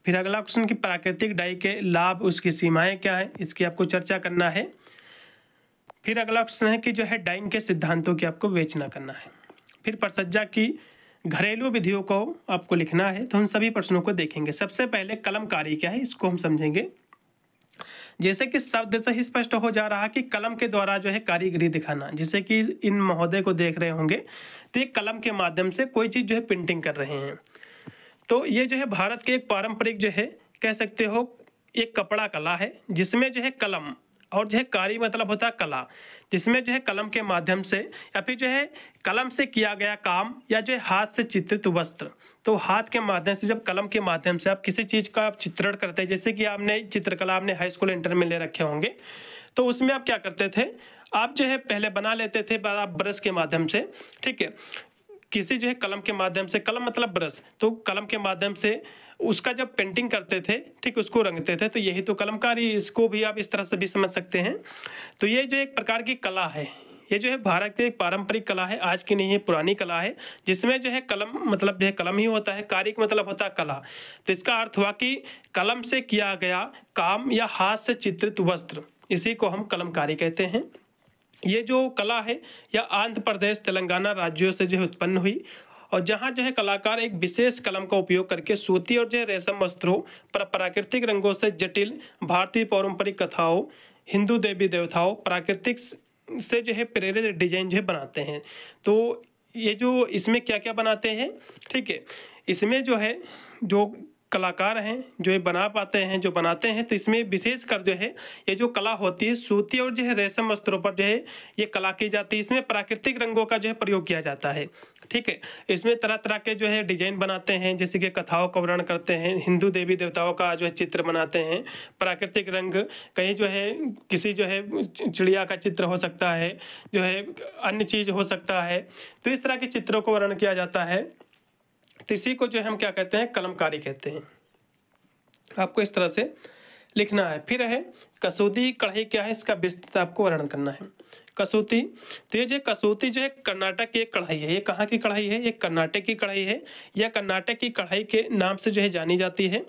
फिर अगला क्वेश्चन की प्राकृतिक डाई के लाभ, उसकी सीमाएं क्या है, इसकी आपको चर्चा करना है। फिर अगला क्वेश्चन है कि जो है डाइंग के सिद्धांतों की आपको विवेचना करना है। फिर परिसज्जा की घरेलू विधियों को आपको लिखना है। तो हम सभी प्रश्नों को देखेंगे। सबसे पहले कलमकारी क्या है, इसको हम समझेंगे। जैसे कि शब्द से ही स्पष्ट हो जा रहा कि कलम के द्वारा जो है कारीगरी दिखाना। जैसे कि इन महोदय को देख रहे होंगे तो ये कलम के माध्यम से कोई चीज़ जो है पेंटिंग कर रहे हैं। तो ये जो है भारत के एक पारंपरिक जो है कह सकते हो एक कपड़ा कला है, जिसमें जो है कलम और जो है कारी मतलब होता है कला, जिसमें जो है कलम के माध्यम से या फिर जो है कलम से किया गया काम या जो है हाथ से चित्रित वस्त्र। तो हाथ के माध्यम से, जब कलम के माध्यम से आप किसी चीज़ का आप चित्रण करते हैं, जैसे कि आपने चित्रकला आपने हाई स्कूल इंटर में ले रखे होंगे, तो उसमें आप क्या करते थे, आप जो है पहले बना लेते थे आप ब्रश के माध्यम से, ठीक है, किसी जो है कलम के माध्यम से, कलम मतलब ब्रश, तो कलम के माध्यम से उसका जब पेंटिंग करते थे, ठीक, उसको रंगते थे, तो यही तो कलमकारी, इसको भी आप इस तरह से भी समझ सकते हैं। तो ये जो एक प्रकार की कला है, ये जो है भारत की एक पारंपरिक कला है, आज की नहीं है, पुरानी कला है, जिसमें जो है कलम मतलब जो है कलम ही होता है, कारिक मतलब होता है कला। तो इसका अर्थ हुआ कि कलम से किया गया काम या हाथ से चित्रित वस्त्र, इसी को हम कलमकारी कहते हैं। ये जो कला है यह आंध्र प्रदेश, तेलंगाना राज्यों से जो है उत्पन्न हुई, और जहाँ जो है कलाकार एक विशेष कलम का उपयोग करके सूती और जो है रेशम वस्त्रों पर प्राकृतिक रंगों से जटिल भारतीय पारंपरिक कथाओं, हिंदू देवी देवताओं, प्राकृतिक से जो है प्रेरित डिजाइन जो है बनाते हैं। तो ये जो इसमें क्या क्या बनाते हैं, ठीक है, इसमें जो है जो कलाकार हैं जो ये बना पाते हैं, जो बनाते हैं, तो इसमें विशेष कर जो है ये जो कला होती है सूती और जो है रेशम वस्त्रों पर जो है ये कला की जाती है। इसमें प्राकृतिक रंगों का जो है प्रयोग किया जाता है, ठीक है। इसमें तरह तरह के जो है डिजाइन बनाते हैं, जैसे कि कथाओं का वर्णन करते हैं, हिंदू देवी देवताओं का जो है चित्र बनाते हैं, प्राकृतिक रंग, कहीं जो है किसी जो है चिड़िया का चित्र हो सकता है, जो है अन्य चीज़ हो सकता है, तो इस तरह के चित्रों को वर्णन किया जाता है। तो इसी को जो हम क्या कहते हैं, कलमकारी कहते हैं। आपको इस तरह से लिखना है। फिर है कसूती कढ़ाई क्या है, इसका विस्तृत आपको वर्णन करना है। कसूती, तो ये जो कसूती जो है कर्नाटक की एक कढ़ाई है। ये कहाँ की कढ़ाई है, ये कर्नाटक की कढ़ाई है। यह कर्नाटक की कढ़ाई के नाम से जो है जानी जाती है।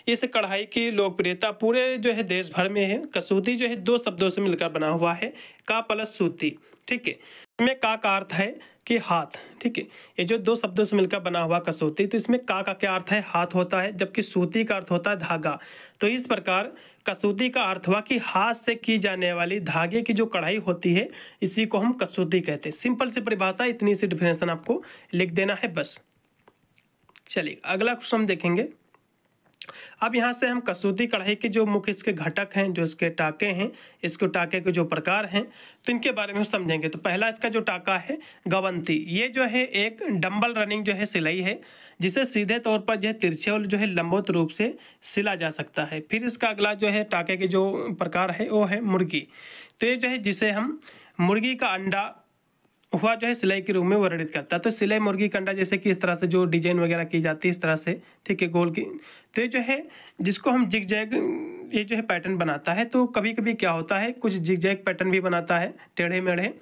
इस कढ़ाई की लोकप्रियता पूरे जो है देश भर में है। कसूती जो है दो शब्दों से मिलकर बना हुआ है, का प्लस सूती, ठीक है। इसमें का अर्थ है कि हाथ, ठीक है। ये जो दो शब्दों से मिलकर बना हुआ कसूती, तो इसमें का क्या अर्थ है, हाथ होता है, जबकि सूती का अर्थ होता है धागा। तो इस प्रकार कसूती का अर्थ हुआ कि हाथ से की जाने वाली धागे की जो कढ़ाई होती है, इसी को हम कसूती कहते हैं। सिंपल सी परिभाषा, इतनी सी डिफिनेशन आपको लिख देना है बस। चलिए अगला क्वेश्चन हम देखेंगे। अब यहाँ से हम कसूती कढ़ाई के जो मुख्य इसके घटक हैं, जो इसके टाके हैं, इसके टाके के जो प्रकार हैं, तो इनके बारे में समझेंगे। तो पहला इसका जो टाका है गवंती, ये जो है एक डंबल रनिंग जो है सिलाई है, जिसे सीधे तौर पर जो है तिरछे और जो है लंबवत रूप से सिला जा सकता है। फिर इसका अगला जो है टाके के जो प्रकार है वो है मुर्गी। तो ये जो है जिसे हम मुर्गी का अंडा हुआ जो है सिलाई के रूप में वर्णित करता है। तो सिलाई मुर्गी का अंडा, जैसे कि इस तरह से जो डिजाइन वगैरह की जाती है इस तरह से, ठीक है, गोल की। तो ये जो है जिसको हम जिग जैग, ये जो है पैटर्न बनाता है। तो कभी कभी क्या होता है, कुछ जिग जैग पैटर्न भी बनाता है, टेढ़े मेढ़े।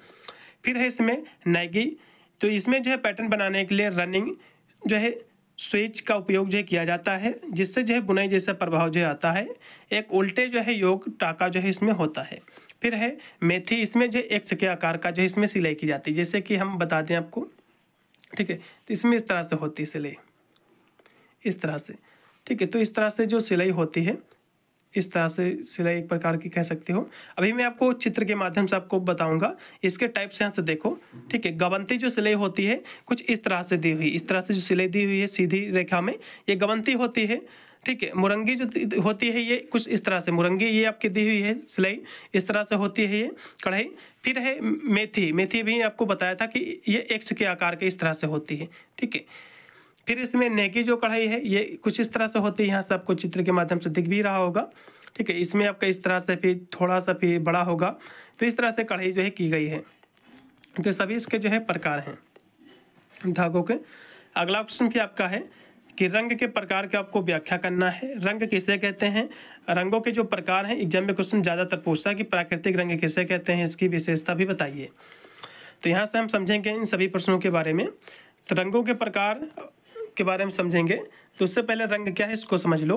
फिर है इसमें नैगी, तो इसमें जो है पैटर्न बनाने के लिए रनिंग जो है स्विच का उपयोग जो है किया जाता है, जिससे जो है बुनाई जैसा प्रभाव जो आता है। एक उल्टे जो है योग टाका जो है इसमें होता है। फिर है मेथी, इसमें जो एक्स के आकार का जो है इसमें सिलाई की जाती है, जैसे कि हम बता दें आपको, ठीक है। तो इसमें इस तरह से होती है सिलाई, इस तरह से, ठीक है। तो इस तरह से जो सिलाई होती है, इस तरह से सिलाई एक प्रकार की कह सकते हो। अभी मैं आपको चित्र के माध्यम से आपको बताऊंगा इसके टाइप से। यहाँ से देखो, ठीक है, गवंती जो सिलाई होती है कुछ इस तरह से दी हुई, इस तरह से जो सिलाई दी हुई है सीधी रेखा में, ये गवंती होती है, ठीक है। मुरंगी जो होती है ये कुछ इस तरह से, मुरंगी ये आपकी दी हुई है सिलाई, इस तरह से होती है ये कढ़ाई। फिर है मेथी, मेथी भी आपको बताया था कि ये एक्स के आकार के इस तरह से होती है, ठीक है। फिर इसमें नेगी जो कढ़ाई है ये कुछ इस तरह से होती है, यहाँ से आपको चित्र के माध्यम से दिख भी रहा होगा, ठीक है। इसमें आपका इस तरह से फिर थोड़ा सा फिर बड़ा होगा, तो इस तरह से कढ़ाई जो है की गई है। तो सभी इसके जो है प्रकार हैं धागों के। अगला क्वेश्चन भी आपका है कि रंग के प्रकार के आपको व्याख्या करना है। रंग किसे कहते हैं, रंगों के जो प्रकार हैं, एग्जाम में क्वेश्चन ज़्यादातर पूछता है कि प्राकृतिक रंग किसे कहते हैं, इसकी विशेषता भी बताइए। तो यहाँ से हम समझेंगे इन सभी प्रश्नों के बारे में। तो रंगों के प्रकार के बारे में समझेंगे, तो उससे पहले रंग क्या है इसको समझ लो।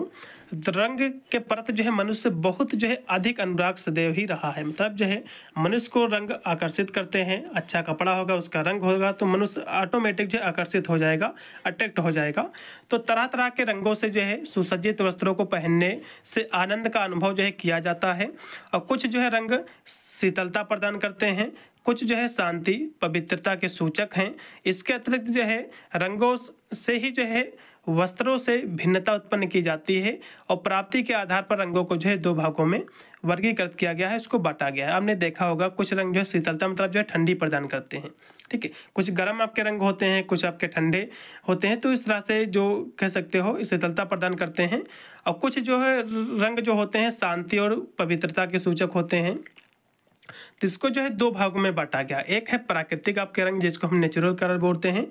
तो रंग के प्रति जो है मनुष्य बहुत जो है अधिक अनुराग सदैव ही रहा है। मतलब जो है मनुष्य को रंग आकर्षित करते हैं, अच्छा कपड़ा होगा उसका रंग होगा तो मनुष्य ऑटोमेटिक जो है आकर्षित हो जाएगा, अट्रैक्ट हो जाएगा। तो तरह तरह के रंगों से जो है सुसज्जित वस्त्रों को पहनने से आनंद का अनुभव जो है किया जाता है। और कुछ जो है रंग शीतलता प्रदान करते हैं, कुछ जो है शांति पवित्रता के सूचक हैं। इसके अतिरिक्त जो है रंगों से ही जो है वस्त्रों से भिन्नता उत्पन्न की जाती है और प्राप्ति के आधार पर रंगों को जो है दो भागों में वर्गीकृत किया गया है, इसको बांटा गया है। आपने देखा होगा कुछ रंग जो है शीतलता मतलब जो है ठंडी प्रदान करते हैं, ठीक है, कुछ गर्म आपके रंग होते हैं, कुछ आपके ठंडे होते हैं, तो इस तरह से जो कह सकते हो शीतलता प्रदान करते हैं। और कुछ जो है रंग जो होते हैं शांति और पवित्रता के सूचक होते हैं। तो इसको जो है दो भागों में बांटा गया, एक है प्राकृतिक आपके रंग जिसको हम नेचुरल कलर बोलते हैं,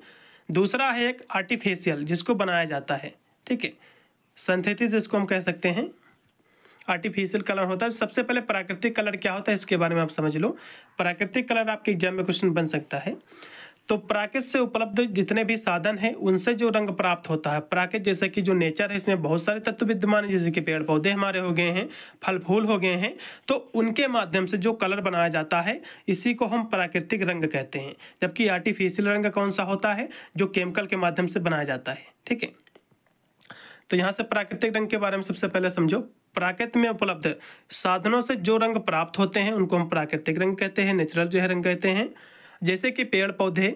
दूसरा है एक आर्टिफिशियल जिसको बनाया जाता है, ठीक है, सिंथेटिक जिसको हम कह सकते हैं, आर्टिफिशियल कलर होता है। सबसे पहले प्राकृतिक कलर क्या होता है इसके बारे में आप समझ लो। प्राकृतिक कलर आपके एग्जाम में क्वेश्चन बन सकता है। तो प्राकृतिक से उपलब्ध जितने भी साधन हैं उनसे जो रंग प्राप्त होता है, प्राकृतिक जैसे कि जो नेचर है इसमें बहुत सारे तत्व विद्यमान है, जैसे कि पेड़ पौधे हमारे हो गए हैं, फल फूल हो गए हैं, तो उनके माध्यम से जो कलर बनाया जाता है इसी को हम प्राकृतिक रंग कहते हैं। जबकि आर्टिफिशियल रंग कौन सा होता है, जो केमिकल के माध्यम से बनाया जाता है, ठीक है। तो यहाँ से प्राकृतिक रंग के बारे में सबसे पहले समझो। प्राकृतिक में उपलब्ध साधनों से जो रंग प्राप्त होते हैं उनको हम प्राकृतिक रंग कहते हैं, नेचुरल जो है रंग कहते हैं। जैसे कि पेड़ पौधे,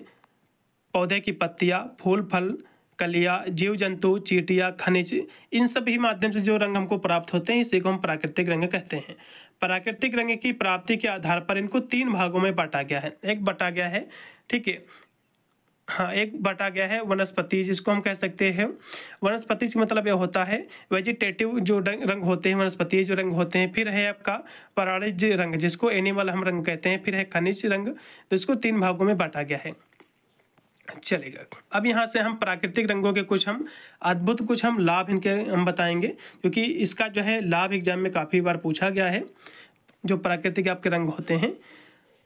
पौधे की पत्तियाँ, फूल फल, कलियाँ, जीव जंतु, चींटियाँ, खनिज, इन सभी माध्यम से जो रंग हमको प्राप्त होते हैं इसी को हम प्राकृतिक रंग कहते हैं। प्राकृतिक रंग की प्राप्ति के आधार पर इनको तीन भागों में बांटा गया है। एक बांटा गया है, ठीक है, हाँ, एक बांटा गया है वनस्पति जिसको हम कह सकते हैं। वनस्पति का मतलब यह होता है वेजिटेटिव जो रंग होते हैं, वनस्पति जो रंग होते हैं। फिर है आपका प्राणिज रंग जिसको एनिमल हम रंग कहते हैं। फिर है खनिज रंग, तो इसको तीन भागों में बांटा गया है। चलेगा, अब यहाँ से हम प्राकृतिक रंगों के कुछ हम अद्भुत कुछ हम लाभ इनके हम बताएंगे, क्योंकि इसका जो है लाभ एग्जाम में काफ़ी बार पूछा गया है। जो प्राकृतिक आपके रंग होते हैं,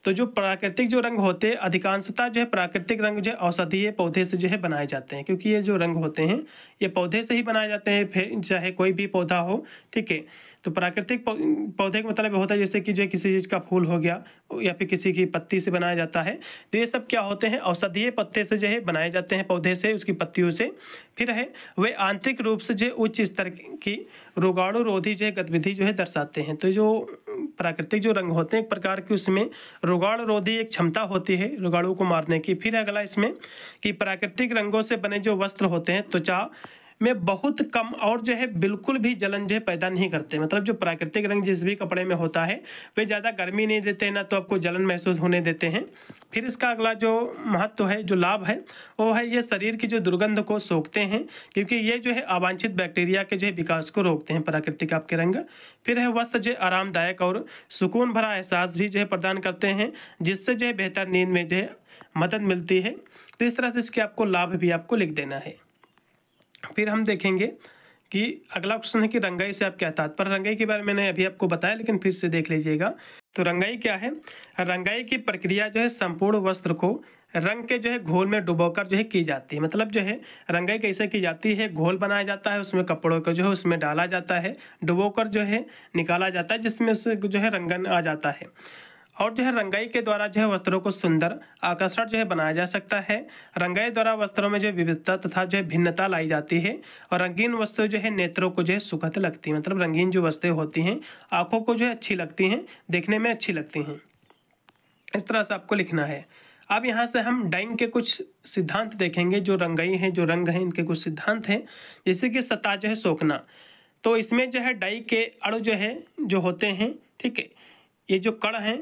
तो जो प्राकृतिक जो रंग होते हैं अधिकांशतः जो है प्राकृतिक रंग जो औषधीय पौधे से जो है बनाए जाते हैं, क्योंकि ये जो रंग होते हैं ये पौधे से ही बनाए जाते हैं, फिर चाहे कोई भी पौधा हो, ठीक है। तो प्राकृतिक पौधे का मतलब होता है जैसे कि जो किसी चीज़ का फूल हो गया या फिर किसी की पत्ती से बनाया जाता है, तो ये सब क्या होते हैं औषधीय पत्ते से जो है बनाए जाते हैं, पौधे से, उसकी पत्तियों से। फिर है वे आंतरिक रूप से जो उच्च स्तर की रोगाणु रोधी जो है गतिविधि जो है दर्शाते हैं। तो जो प्राकृतिक जो रंग होते हैं एक प्रकार की उसमें रोगाणु रोधी एक क्षमता होती है रोगाणु को मारने की। फिर अगला इसमें कि प्राकृतिक रंगों से बने जो वस्त्र होते हैं त्वचा में बहुत कम और जो है बिल्कुल भी जलन जो है पैदा नहीं करते। मतलब जो प्राकृतिक रंग जिस भी कपड़े में होता है वे ज़्यादा गर्मी नहीं देते, ना तो आपको जलन महसूस होने देते हैं। फिर इसका अगला जो महत्व है, जो लाभ है, वो है ये शरीर की जो दुर्गंध को सोखते हैं, क्योंकि ये जो है अवांछित बैक्टीरिया के जो है विकास को रोकते हैं प्राकृतिक आपके रंग। फिर है वस्त्र जो आरामदायक और सुकून भरा एहसास भी जो है प्रदान करते हैं, जिससे जो है बेहतर नींद में जो है मदद मिलती है। तो इस तरह से इसके आपको लाभ भी आपको लिख देना है। फिर हम देखेंगे कि अगला क्वेश्चन है कि रंगाई से आप क्या तात्पर्य। रंगाई के बारे में मैंने अभी आपको बताया, लेकिन फिर से देख लीजिएगा। तो रंगाई क्या है? रंगाई की प्रक्रिया जो है संपूर्ण वस्त्र को रंग के जो है घोल में डुबोकर जो है की जाती है। मतलब जो है रंगाई कैसे की जाती है, घोल बनाया जाता है, उसमें कपड़ों को जो है उसमें डाला जाता है, डुबोकर जो है निकाला जाता है, जिसमें उससे जो है रंगन आ जाता है। और जो है रंगाई के द्वारा जो है वस्त्रों को सुंदर आकर्षण जो है बनाया जा सकता है। रंगाई द्वारा वस्त्रों में जो विविधता तथा जो है भिन्नता लाई जाती है, और रंगीन वस्तुएं जो है नेत्रों को जो है सुखद लगती है। मतलब रंगीन जो वस्तुएं होती हैं आंखों को जो है अच्छी लगती हैं, देखने में अच्छी लगती हैं। इस तरह से आपको लिखना है। अब यहाँ से हम डाइंग के कुछ सिद्धांत देखेंगे। जो रंगाई हैं, जो रंग हैं, इनके कुछ सिद्धांत हैं। जैसे कि सतह जो है सोखना, तो इसमें जो है डाई के अणु जो है जो होते हैं, ठीक है, ये जो कण हैं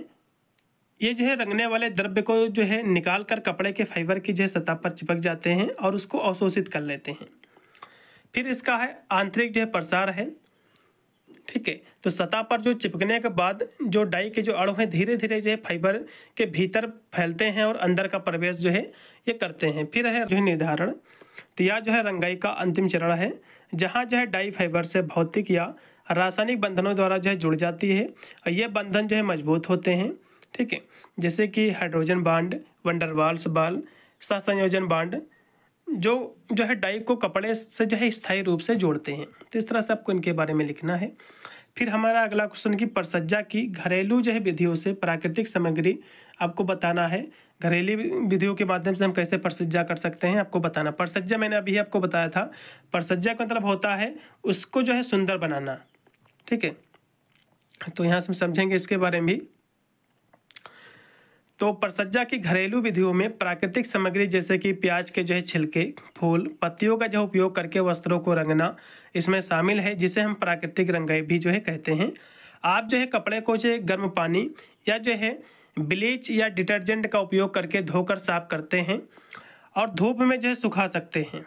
ये जो है रंगने वाले द्रव्य को जो है निकाल कर कपड़े के फाइबर की जो है सतह पर चिपक जाते हैं और उसको अवशोषित कर लेते हैं। फिर इसका है आंतरिक जो है प्रसार है, ठीक है। तो सतह पर जो चिपकने के बाद जो डाई के जो अणु हैं धीरे धीरे जो है फाइबर के भीतर फैलते हैं और अंदर का प्रवेश जो है ये करते हैं। फिर है जो है निर्धारण। तो यह जो है रंगाई का अंतिम चरण है, जहाँ जो है डाई फाइबर से भौतिक या रासायनिक बंधनों द्वारा जो है जुड़ जाती है, और ये बंधन जो है मजबूत होते हैं, ठीक है। जैसे कि हाइड्रोजन बांड, वंडरवाल्स बाल, सहसंयोजन बांड, जो है डाई को कपड़े से जो है स्थायी रूप से जोड़ते हैं। तो इस तरह से आपको इनके बारे में लिखना है। फिर हमारा अगला क्वेश्चन की परिसज्जा की घरेलू जो है विधियों से प्राकृतिक सामग्री आपको बताना है। घरेलू विधियों के माध्यम से हम कैसे परिसज्जा कर सकते हैं आपको बताना। परिसज्जा मैंने अभी आपको बताया था। परिसज्जा का मतलब होता है उसको जो है सुंदर बनाना, ठीक है। तो यहाँ से हम समझेंगे इसके बारे में भी। तो परिसज्जा की घरेलू विधियों में प्राकृतिक सामग्री जैसे कि प्याज के जो है छिलके, फूल, पत्तियों का जो उपयोग करके वस्त्रों को रंगना इसमें शामिल है, जिसे हम प्राकृतिक रंगाई भी जो है कहते हैं। आप जो है कपड़े को जो है गर्म पानी या जो है ब्लीच या डिटर्जेंट का उपयोग करके धोकर साफ करते हैं और धूप में जो है सुखा सकते हैं,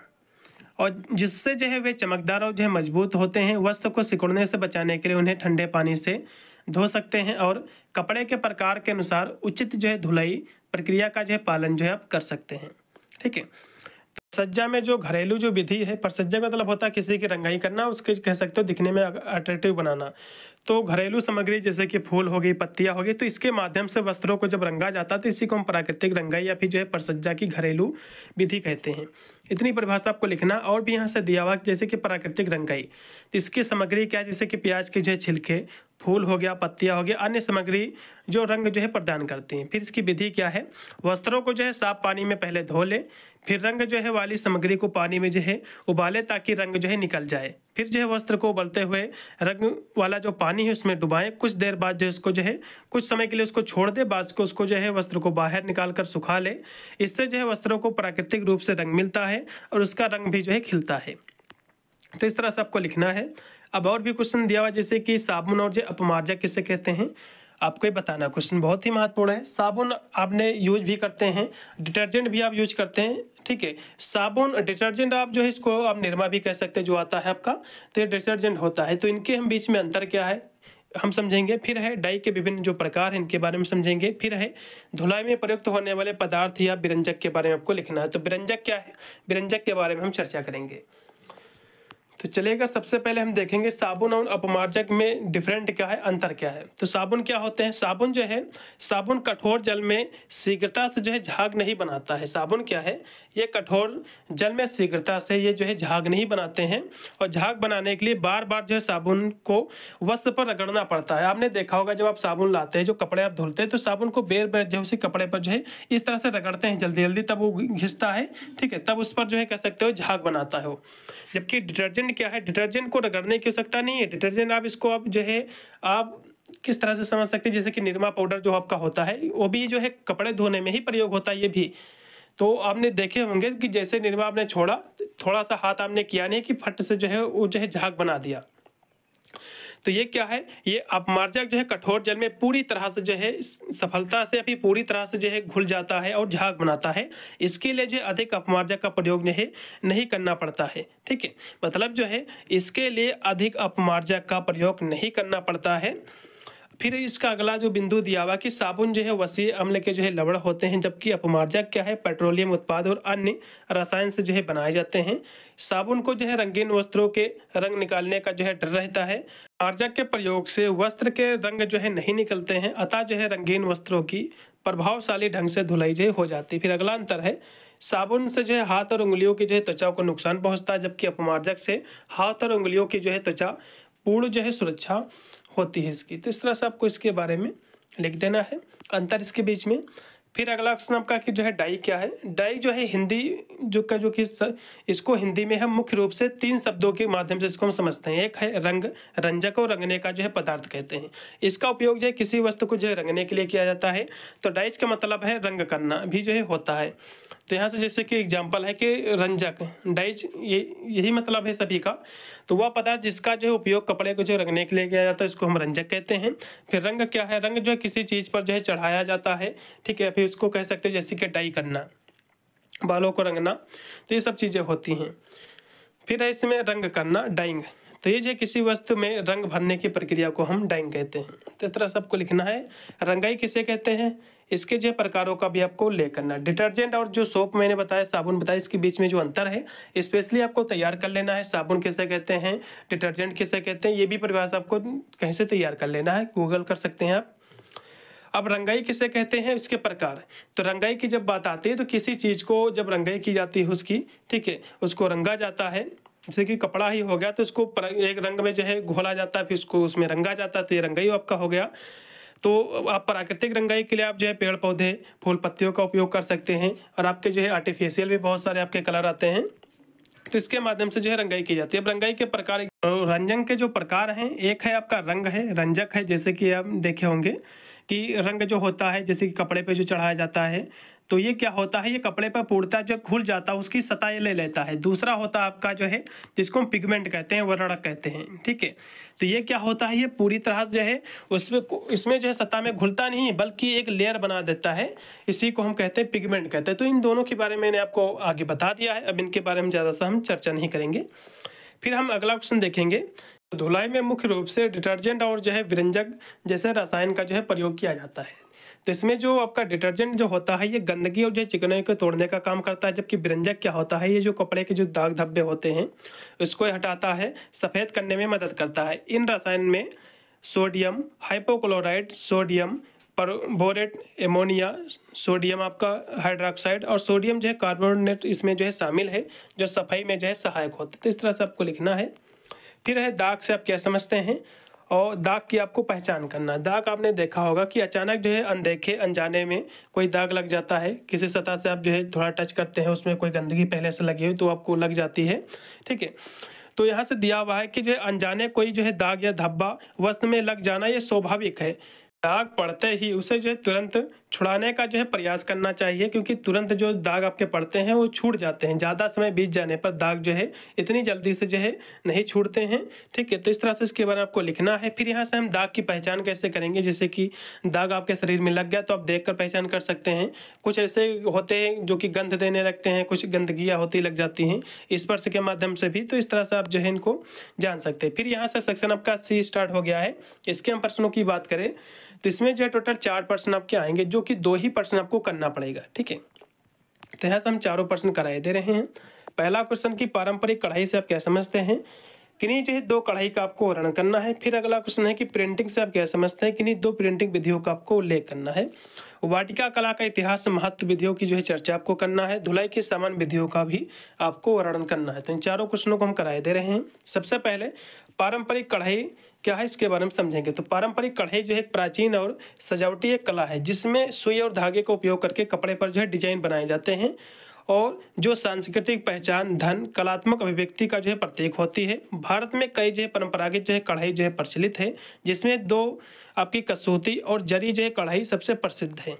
और जिससे जो है वे चमकदार और जो है मजबूत होते हैं। वस्त्र को सिकुड़ने से बचाने के लिए उन्हें ठंडे पानी से धो सकते हैं और कपड़े के प्रकार के अनुसार उचित जो है धुलाई प्रक्रिया का जो है पालन जो है आप कर सकते हैं। ठीक है, तो सज्जा में जो घरेलू जो विधि है, परसज्जा का मतलब होता है किसी की रंगाई करना, उसके कह सकते हो दिखने में अट्रैक्टिव बनाना। तो घरेलू सामग्री जैसे कि फूल हो गई, पत्तियां हो गई, तो इसके माध्यम से वस्त्रों को जब रंगा जाता है तो इसी को हम प्राकृतिक रंगाई या फिर जो है परसज्जा की घरेलू विधि कहते हैं। इतनी परिभाषा आपको लिखना। और भी यहाँ से दिया हुआ जैसे कि प्राकृतिक रंगाई, तो इसकी सामग्री क्या है, जैसे कि प्याज के जो है छिलके, फूल हो गया, पत्तियां हो गया, अन्य सामग्री जो रंग जो है प्रदान करती हैं। फिर इसकी विधि क्या है, वस्त्रों को जो है साफ पानी में पहले धो ले, फिर रंग जो है वाली सामग्री को पानी में जो है उबाले ताकि रंग जो है निकल जाए। फिर जो है वस्त्र को उबलते हुए रंग वाला जो पानी है उसमें डुबाएं। कुछ देर बाद जो है उसको जो है कुछ समय के लिए उसको छोड़ दे, बाद को उसको जो है वस्त्र को बाहर निकाल कर सुखा ले। इससे जो है वस्त्रों को प्राकृतिक रूप से रंग मिलता है और उसका रंग भी जो है खिलता है। तो इस तरह से आपको लिखना है। अब और भी क्वेश्चन दिया हुआ जैसे कि साबुन और जो अपमार्जक किसे कहते हैं, आपको ही बताना। क्वेश्चन बहुत ही महत्वपूर्ण है। साबुन आपने यूज भी करते हैं, डिटर्जेंट भी आप यूज करते हैं। ठीक है, साबुन डिटर्जेंट आप जो है इसको आप निरमा भी कह सकते हैं, जो आता है आपका, तो ये डिटर्जेंट होता है। तो इनके हम बीच में अंतर क्या है हम समझेंगे। फिर है डाई के विभिन्न जो प्रकार हैं इनके बारे में समझेंगे। फिर है धुलाई में प्रयुक्त होने वाले पदार्थ या विरंजक के बारे में आपको लिखना है। तो विरंजक क्या है, विरंजक के बारे में हम चर्चा करेंगे। तो चलेगा, सबसे पहले हम देखेंगे साबुन और अपमार्जक में डिफरेंट क्या है, अंतर क्या है। तो साबुन क्या होते हैं, साबुन जो है, साबुन कठोर जल में शीघ्रता से जो है झाग नहीं बनाता है। साबुन क्या है, ये कठोर जल में शीघ्रता से ये जो है झाग नहीं बनाते हैं, और झाग बनाने के लिए बार बार जो है साबुन को वस्त्र पर रगड़ना पड़ता है। आपने देखा होगा जब आप साबुन लाते हैं, जो कपड़े आप धुलते हैं, तो साबुन को बेर बेर जो उसी कपड़े पर जो है इस तरह से रगड़ते हैं जल्दी जल्दी, तब वो घिसता है। ठीक है, तब उस पर जो है कह सकते हो झाग बनाता है वो। जबकि डिटर्जेंट क्या है, डिटर्जेंट को रगड़ने की आवश्यकता नहीं है। डिटर्जेंट आप इसको आप जो है आप किस तरह से समझ सकते हैं, जैसे कि निरमा पाउडर जो आपका होता है वो भी जो है कपड़े धोने में ही प्रयोग होता है। ये भी तो आपने देखे होंगे कि जैसे निरमा आपने छोड़ा, थोड़ा सा हाथ आपने किया नहीं कि फट से जो है वो जो है झाग बना दिया। तो ये क्या है, ये अपमार्जक जो है कठोर जल में पूरी तरह से जो है सफलता से अभी पूरी तरह से जो है घुल जाता है और झाग बनाता है। इसके लिए जो अधिक अपमार्जक का प्रयोग नहीं करना पड़ता है। ठीक है, मतलब जो है इसके लिए अधिक अपमार्जक का प्रयोग नहीं करना पड़ता है। फिर इसका अगला जो बिंदु दिया हुआ कि साबुन जो है वसीय अम्ल के जो है लवण होते हैं, जबकि अपमार्जक क्या है, पेट्रोलियम उत्पाद और अन्य रसायन से जो है बनाए जाते हैं। साबुन को जो है रंगीन वस्त्रों के रंग निकालने का जो है डर रहता है। मार्जक के प्रयोग से वस्त्र के रंग जो है नहीं निकलते हैं, अतः जो है रंगीन वस्त्रों की प्रभावशाली ढंग से धुलाई जो हो जाती है। फिर अगला अंतर है, साबुन से जो है हाथ और उंगलियों की जो है त्वचा को नुकसान पहुंचता है, जबकि अपमार्जक से हाथ और उंगलियों की जो है त्वचा पूर्ण जो है सुरक्षा होती है इसकी। तो इस तरह से आपको इसके बारे में लिख देना है, अंतर इसके बीच में। फिर अगला क्वेश्चन आपका कि जो है डाई क्या है। डाई जो है हिंदी जो कि इसको हिंदी में हम मुख्य रूप से 3 शब्दों के माध्यम से इसको हम समझते हैं। एक है रंग, रंजक और रंगने का जो है पदार्थ कहते हैं। इसका उपयोग जो है किसी वस्तु को जो है रंगने के लिए किया जाता है। तो डाइज का मतलब है रंग करना भी जो है होता है। तो यहाँ से जैसे कि एग्जाम्पल है कि रंजक, डाइज, यही मतलब है सभी का। तो वह पदार्थ जिसका जो है उपयोग कपड़े को जो रंगने के लिए किया जाता है इसको हम रंजक कहते हैं। फिर रंग क्या है, रंग जो है किसी चीज़ पर जो है चढ़ाया जाता है। ठीक है, फिर उसको कह सकते हैं जैसे कि डाई करना, बालों को रंगना, तो ये सब चीज़ें होती हैं। फिर है इसमें रंग करना, डाइंग। तो ये जो किसी वस्तु में रंग भरने की प्रक्रिया को हम डाइंग कहते हैं। तो इस तरह से आपको लिखना है। रंगाई किसे कहते हैं, इसके जो प्रकारों का भी आपको उल्लेख करना। डिटर्जेंट और जो सोप मैंने बताया, साबुन बताया, इसके बीच में जो अंतर है स्पेशली आपको तैयार कर लेना है। साबुन किसे कहते हैं, डिटर्जेंट किसे कहते हैं, ये भी परिभाषा आपको कहीं से तैयार कर लेना है, गूगल कर सकते हैं आप। अब रंगाई किसे कहते हैं, इसके प्रकार। तो रंगाई की जब बात आती है तो किसी चीज़ को जब रंगाई की जाती है उसकी, ठीक है, उसको रंगा जाता है। जैसे कि कपड़ा ही हो गया तो उसको एक रंग में जो है घोला जाता है, फिर उसको उसमें रंगा जाता है, तो ये रंगाई आपका हो गया। तो आप प्राकृतिक रंगाई के लिए आप जो है पेड़ पौधे, फूल पत्तियों का उपयोग कर सकते हैं, और आपके जो है आर्टिफिशियल भी बहुत सारे आपके कलर आते हैं, तो इसके माध्यम से जो है रंगाई की जाती है। अब रंगाई के प्रकार, रंजन के जो प्रकार हैं, एक है आपका रंग है, रंजक है, जैसे कि आप देखे होंगे कि रंग जो होता है जैसे कि कपड़े पे जो चढ़ाया जाता है, तो ये क्या होता है, ये कपड़े पर पूर्णतः जो घुल जाता है उसकी सतह ये ले लेता है। दूसरा होता है आपका जो है जिसको हम पिगमेंट कहते हैं, वर्णक कहते हैं, ठीक है। तो ये क्या होता है, ये पूरी तरह जो है इसमें जो है सतह में घुलता नहीं बल्कि एक लेयर बना देता है, इसी को हम कहते हैं पिगमेंट कहते हैं। तो इन दोनों के बारे में मैंने आपको आगे बता दिया है, अब इनके बारे में ज़्यादा सा हम चर्चा नहीं करेंगे। फिर हम अगला क्वेश्चन देखेंगे। धुलाई में मुख्य रूप से डिटर्जेंट और जो है विरंजक जैसे रसायन का जो है प्रयोग किया जाता है। तो इसमें जो आपका डिटर्जेंट जो होता है ये गंदगी और जो चिकनाई को तोड़ने का काम करता है, जबकि विरंजक क्या होता है, ये जो कपड़े के जो दाग धब्बे होते हैं उसको हटाता है, सफ़ेद करने में मदद करता है। इन रसायन में sodium hypochloride, sodium perborate, ammonia, sodium आपका हाइड्रोक्साइड और सोडियम जो है कार्बोनेट इसमें जो है शामिल है, जो सफाई में जो है सहायक होते हैं। तो इस तरह से आपको लिखना है। फिर है दाग से आप क्या समझते हैं और दाग की आपको पहचान करना। दाग आपने देखा होगा कि अचानक जो है अनदेखे अनजाने में कोई दाग लग जाता है, किसी सतह से आप जो है थोड़ा टच करते हैं, उसमें कोई गंदगी पहले से लगी हुई तो आपको लग जाती है, ठीक है। तो यहाँ से दिया हुआ है कि जो है अनजाने कोई जो है दाग या धब्बा वस्त्र में लग जाना ये स्वाभाविक है। दाग पड़ते ही उसे जो है तुरंत छुड़ाने का जो है प्रयास करना चाहिए, क्योंकि तुरंत जो दाग आपके पड़ते हैं वो छूट जाते हैं। ज़्यादा समय बीत जाने पर दाग जो है इतनी जल्दी से जो है नहीं छूटते हैं, ठीक है। तो इस तरह से इसके बारे में आपको लिखना है। फिर यहाँ से हम दाग की पहचान कैसे करेंगे, जैसे कि दाग आपके शरीर में लग गया तो आप देख कर पहचान कर सकते हैं। कुछ ऐसे होते हैं जो कि गंध देने लगते हैं, कुछ गंदगियाँ होती लग जाती हैं स्पर्श के माध्यम से भी, तो इस तरह से आप जो है इनको जान सकते हैं। फिर यहाँ से सेक्शन आपका सी स्टार्ट हो गया है। इसके हम प्रश्नों की बात करें तो इसमें जो है टोटल 4 प्रश्न आपके आएंगे, जो कि 2 ही प्रश्न आपको करना पड़ेगा, ठीक है। तो यहाँ से हम चारों प्रश्न कराए दे रहे हैं। पहला क्वेश्चन की पारंपरिक कढ़ाई से आप क्या समझते हैं, किन्हीं जो है 2 कढ़ाई का आपको वर्णन करना है। फिर अगला क्वेश्चन है कि प्रिंटिंग से आप क्या समझते हैं, किन्हीं 2 प्रिंटिंग विधियों का आपको उल्लेख करना है। वाटिका कला का इतिहास महत्व विधियों की जो है चर्चा आपको करना है। धुलाई की सामान्य विधियों का भी आपको वर्णन करना है। तो इन चारों क्वेश्चनों को हम कराए दे रहे हैं। सबसे पहले पारंपरिक कढ़ाई क्या है इसके बारे में समझेंगे। तो पारंपरिक कढ़ाई जो है प्राचीन और सजावटी एक कला है, जिसमें सुई और धागे का उपयोग करके कपड़े पर जो है डिजाइन बनाए जाते हैं और जो सांस्कृतिक पहचान, धन, कलात्मक अभिव्यक्ति का जो है प्रतीक होती है। भारत में कई जो है परंपरागत जो है कढ़ाई जो है प्रचलित है, जिसमें 2 आपकी कसूती और जरी जो है कढ़ाई सबसे प्रसिद्ध है।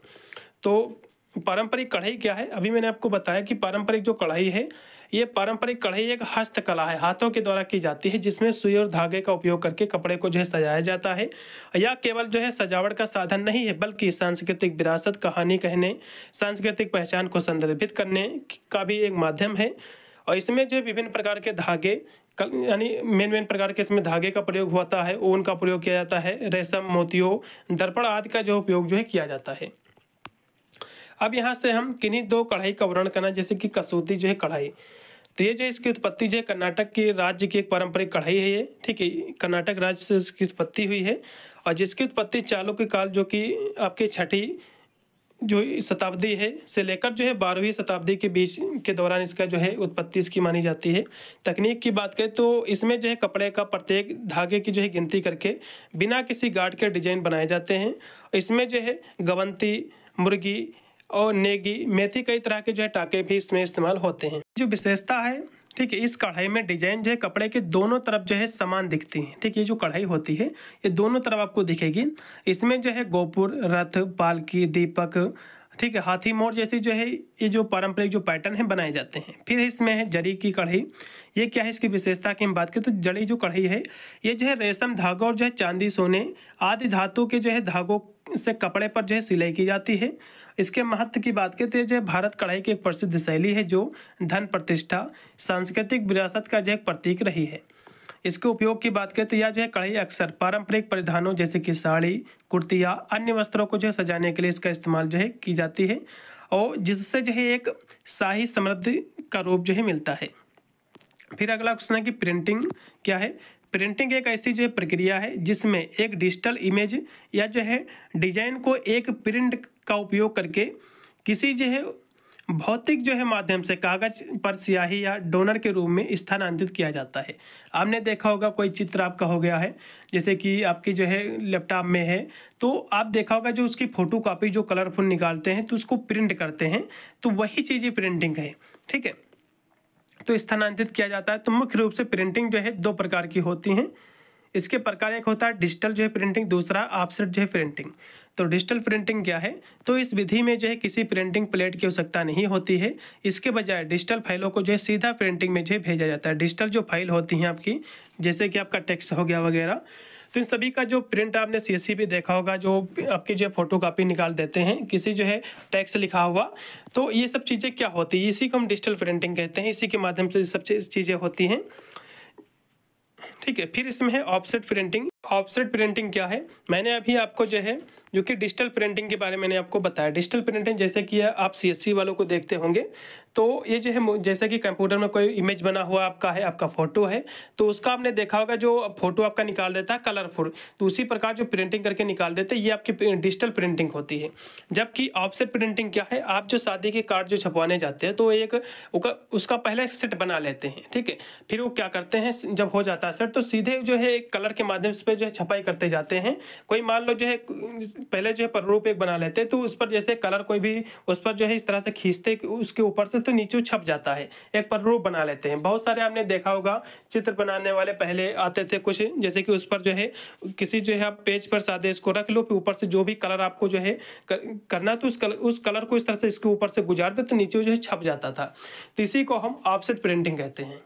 तो पारंपरिक कढ़ाई क्या है, अभी मैंने आपको बताया कि पारंपरिक जो कढ़ाई है, ये पारंपरिक कढ़ाई एक हस्तकला है, हाथों के द्वारा की जाती है, जिसमें सुई और धागे का उपयोग करके कपड़े को जो है सजाया जाता है। यह केवल जो है सजावट का साधन नहीं है, बल्कि सांस्कृतिक विरासत, कहानी कहने, सांस्कृतिक पहचान को संदर्भित करने का भी एक माध्यम है। और इसमें जो विभिन्न प्रकार के धागे यानी मेन प्रकार के इसमें धागे का प्रयोग होता है, ऊन का प्रयोग किया जाता है, रेशम, मोतियों, दर्पण आदि का जो उपयोग जो है किया जाता है। अब यहाँ से हम किन्हीं 2 कढ़ाई का वर्णन करना, जैसे कि कसूती जो है कढ़ाई। तो ये जो इसकी उत्पत्ति जो है कर्नाटक के राज्य की एक पारंपरिक कढ़ाई है ये, ठीक है। कर्नाटक राज्य से इसकी उत्पत्ति हुई है और जिसकी उत्पत्ति चालुक्य काल जो कि आपकी 6ठी जो शताब्दी है से लेकर जो है 12वीं शताब्दी के बीच के दौरान इसका जो है उत्पत्ति इसकी मानी जाती है। तकनीक की बात करें तो इसमें जो है कपड़े का प्रत्येक धागे की जो है गिनती करके बिना किसी गार्ड के डिजाइन बनाए जाते हैं। इसमें जो है गवंती, मुर्गी और नेगी, मेथी, कई तरह के जो है टाके भी इसमें इस्तेमाल होते हैं। जो विशेषता है, ठीक है, इस कढ़ाई में डिजाइन जो है कपड़े के दोनों तरफ जो है समान दिखती है, ठीक है। ये जो कढ़ाई होती है ये दोनों तरफ आपको दिखेगी। इसमें जो है गोपुर, रथ, पालकी, दीपक, ठीक है, हाथी मोर जैसी जो है ये जो पारंपरिक जो पैटर्न है बनाए जाते हैं। फिर इसमें है जरी की कढ़ाई। ये क्या है, इसकी विशेषता की हम बात करें तो जड़ी जो कढ़ाई है ये जो है रेशम धागों और जो है चांदी, सोने आदि धातु के जो है धागों से कपड़े पर जो है सिलाई की जाती है। इसके महत्व की बात करें तो जो है भारत कढ़ाई की एक प्रसिद्ध शैली है, जो धन, प्रतिष्ठा, सांस्कृतिक विरासत का जो एक प्रतीक रही है। इसके उपयोग की बात करें तो यह जो है कढ़ाई अक्सर पारंपरिक परिधानों जैसे कि साड़ी, कुर्ती या अन्य वस्त्रों को जो है सजाने के लिए इसका इस्तेमाल जो है की जाती है, और जिससे जो है एक शाही समृद्धि का रूप जो है मिलता है। फिर अगला क्वेश्चन है कि प्रिंटिंग क्या है। प्रिंटिंग एक ऐसी जो प्रक्रिया है जिसमें एक डिजिटल इमेज या जो है डिजाइन को एक प्रिंट का उपयोग करके किसी जो है भौतिक जो है माध्यम से कागज पर स्याही या डोनर के रूप में स्थानांतरित किया जाता है। आपने देखा होगा कोई चित्र आपका हो गया है, जैसे कि आपकी जो है लैपटॉप में है, तो आप देखा होगा जो उसकी फोटो कॉपी जो कलरफुल निकालते हैं तो उसको प्रिंट करते हैं, तो वही चीज़ प्रिंटिंग है, ठीक है। तो स्थानांतरित किया जाता है। तो मुख्य रूप से प्रिंटिंग जो है 2 प्रकार की होती हैं। इसके प्रकार एक होता है डिजिटल जो है प्रिंटिंग, दूसरा ऑफसेट जो है प्रिंटिंग। तो डिजिटल प्रिंटिंग क्या है, तो इस विधि में जो है किसी प्रिंटिंग प्लेट की आवश्यकता नहीं होती है। इसके बजाय डिजिटल फाइलों को जो है सीधा प्रिंटिंग में जो है भेजा जाता है। डिजिटल जो फाइल होती हैं आपकी, जैसे कि आपका टेक्स्ट हो गया वगैरह, तो इन सभी का जो प्रिंट आपने सीएससी भी देखा होगा, जो आपकी जो फोटो कापी निकाल देते हैं किसी जो है टेक्स्ट लिखा हुआ, तो ये सब चीज़ें क्या होती है, इसी को हम डिजिटल प्रिंटिंग कहते हैं। इसी के माध्यम से सब चीज़ें होती हैं, ठीक है। फिर इसमें है ऑफसेट प्रिंटिंग। ऑफसेट प्रिंटिंग क्या है, मैंने अभी आपको जो है जो कि डिजिटल प्रिंटिंग के बारे में मैंने आपको बताया। डिजिटल प्रिंटिंग जैसे कि आप सीएससी वालों को देखते होंगे, तो ये जो है जैसे कि कंप्यूटर में कोई इमेज बना हुआ आपका है, आपका फोटो है, तो उसका आपने देखा होगा जो फोटो आपका निकाल देता है कलरफुल, तो उसी प्रकार जो प्रिंटिंग करके निकाल देते हैं ये आपकी डिजिटल प्रिंटिंग होती है। जबकि ऑफसेट प्रिंटिंग क्या है, आप जो शादी के कार्ड जो छपवाने जाते हैं तो एक उसका पहले सेट बना लेते हैं, ठीक है। फिर वो क्या करते हैं, जब हो जाता है सेट तो सीधे जो है कलर के माध्यम से जो है छपाई करते जाते हैं। कोई मान लो जो है पहले जो है प्रारूप एक बना लेते हैं, तो उस पर जैसे कलर कोई भी उस पर जो है इस तरह से खींचते उसके ऊपर से, तो नीचे छप जाता है, एक प्रारूप बना लेते हैं। बहुत सारे आपने देखा होगा चित्र बनाने वाले पहले आते थे कुछ, जैसे कि उस पर जो है किसी जो है आप पेज पर सादे इसको रख लो, फिर ऊपर से जो भी कलर आपको जो है करना, तो उस कलर को इस तरह से इसके ऊपर से गुजार दो तो नीचे जो है छप जाता था। तो इसी को हम ऑफसेट प्रिंटिंग कहते हैं।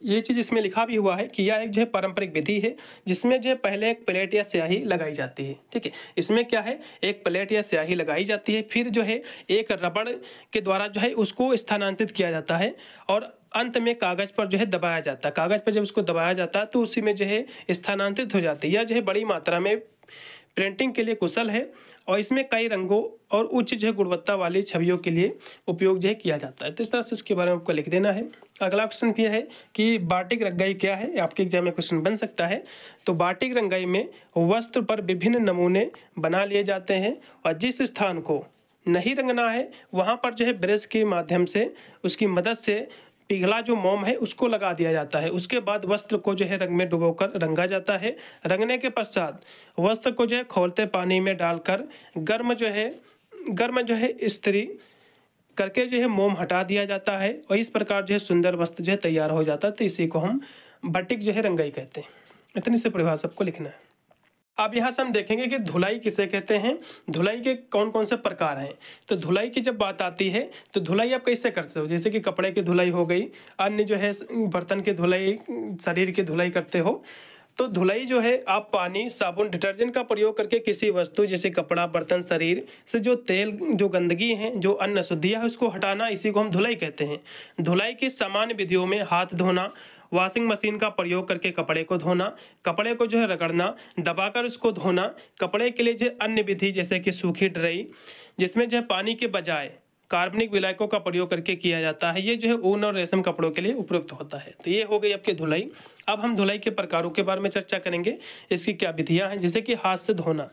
ये चीज़ इसमें लिखा भी हुआ है कि यह एक जो है पारंपरिक विधि है जिसमें जो है पहले एक प्लेट या स्याही लगाई जाती है, ठीक है। इसमें क्या है, एक प्लेट या स्याही लगाई जाती है, फिर जो है एक रबड़ के द्वारा जो है उसको स्थानांतरित किया जाता है और अंत में कागज पर जो है दबाया जाता है। कागज पर जब उसको दबाया जाता है तो उसी में जो है स्थानांतरित हो जाती है। यह जो है बड़ी मात्रा में प्रिंटिंग के लिए कुशल है और इसमें कई रंगों और उच्च जो है गुणवत्ता वाली छवियों के लिए उपयोग जो है किया जाता है। तो इस तरह से इसके बारे में आपको लिख देना है। अगला क्वेश्चन यह है कि बाटिक रंगाई क्या है, आपके एग्जाम में क्वेश्चन बन सकता है। तो बाटिक रंगाई में वस्त्र पर विभिन्न नमूने बना लिए जाते हैं और जिस स्थान को नहीं रंगना है वहाँ पर जो है ब्रश के माध्यम से उसकी मदद से पिघला जो मोम है उसको लगा दिया जाता है। उसके बाद वस्त्र को जो है रंग में डुबोकर रंगा जाता है। रंगने के पश्चात वस्त्र को जो है खौलते पानी में डालकर गर्म जो है इस्त्री करके जो है मोम हटा दिया जाता है और इस प्रकार जो है सुंदर वस्त्र जो है तैयार हो जाता है। तो इसी को हम बाटिक जो है रंगाई कहते हैं। इतनी से परिभाषा आपको लिखना है। अब यहाँ से हम देखेंगे कि धुलाई किसे कहते हैं, धुलाई के कौन कौन से प्रकार हैं। तो धुलाई की जब बात आती है तो धुलाई आप कैसे करते हो, जैसे कि कपड़े की धुलाई हो गई, अन्य जो है बर्तन की धुलाई, शरीर की धुलाई करते हो। तो धुलाई जो है आप पानी, साबुन, डिटर्जेंट का प्रयोग करके किसी वस्तु जैसे कपड़ा, बर्तन, शरीर से जो तेल, जो गंदगी है, जो अन्य अशुद्धियाँ है उसको हटाना, इसी को हम धुलाई कहते हैं। धुलाई की सामान्य विधियों में हाथ धोना, वॉशिंग मशीन का प्रयोग करके कपड़े को धोना, कपड़े को जो है रगड़ना, दबाकर उसको धोना, कपड़े के लिए जो अन्य विधि जैसे कि सूखी ड्राई जिसमें जो है पानी के बजाय कार्बनिक विलायकों का प्रयोग करके किया जाता है। ये जो है ऊन और रेशम कपड़ों के लिए उपयुक्त होता है। तो ये हो गई आपकी धुलाई। अब हम धुलाई के प्रकारों के बारे में चर्चा करेंगे, इसकी क्या विधियाँ हैं। जैसे कि हाथ से धोना,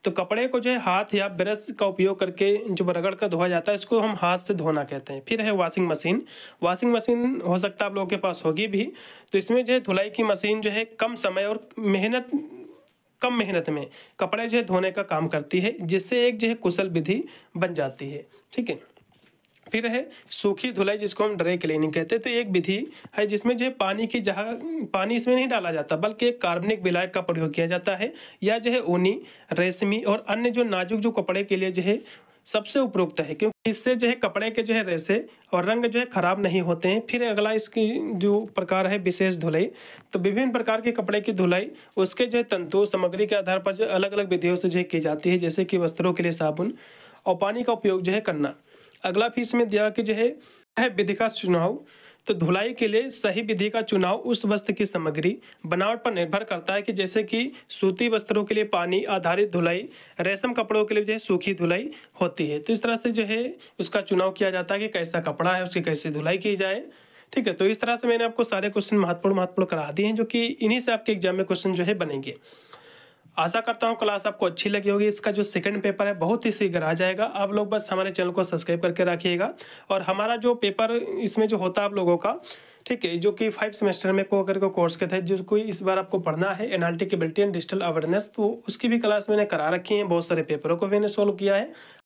तो कपड़े को जो है हाथ या ब्रश का उपयोग करके जो रगड़ कर धोया जाता है इसको हम हाथ से धोना कहते हैं। फिर है वॉशिंग मशीन। वॉशिंग मशीन हो सकता है आप लोगों के पास होगी भी, तो इसमें जो है धुलाई की मशीन जो है कम समय और कम मेहनत में कपड़े जो है धोने का काम करती है, जिससे एक जो है कुशल विधि बन जाती है, ठीक है। फिर है सूखी धुलाई जिसको हम ड्राई क्लीनिंग कहते हैं। तो एक विधि है जिसमें जो है पानी इसमें नहीं डाला जाता बल्कि एक कार्बनिक विलायक का प्रयोग किया जाता है। या जो है ऊनी, रेशमी और अन्य जो नाजुक जो कपड़े के लिए जो है सबसे उपयुक्त है, क्योंकि इससे जो है कपड़े के जो है रेशे और रंग जो है खराब नहीं होते हैं। फिर अगला इसकी जो प्रकार है विशेष धुलाई। तो विभिन्न प्रकार के कपड़े की धुलाई उसके जो है तंतु सामग्री के आधार पर जो अलग अलग विधियों से जो है की जाती है, जैसे कि वस्त्रों के लिए साबुन और पानी का उपयोग जो है करना। अगला फिर इसमें दिया कि जो है विधि का चुनाव। तो धुलाई के लिए सही विधि का चुनाव उस वस्त्र की सामग्री, बनावट पर निर्भर करता है कि जैसे कि सूती वस्त्रों के लिए पानी आधारित धुलाई, रेशम कपड़ों के लिए जो है सूखी धुलाई होती है। तो इस तरह से जो है उसका चुनाव किया जाता है कि कैसा कपड़ा है उसकी कैसे धुलाई की जाए, ठीक है। तो इस तरह से मैंने आपको सारे क्वेश्चन महत्वपूर्ण करा दिए हैं, जो कि इन्हीं से आपके एग्जाम में क्वेश्चन जो है बनेंगे। आशा करता हूँ क्लास आपको अच्छी लगी होगी। इसका जो सेकंड पेपर है बहुत ही शीघ्र आ जाएगा। आप लोग बस हमारे चैनल को सब्सक्राइब करके रखिएगा। और हमारा जो पेपर इसमें जो होता है आप लोगों का, ठीक है, जो कि 5 सेमेस्टर में को कोर्स के थे, जो कोई इस बार आपको पढ़ना है analytic ability and digital awareness, तो उसकी भी क्लास मैंने करा रखी है। बहुत सारे पेपरों को मैंने सोल्व किया है।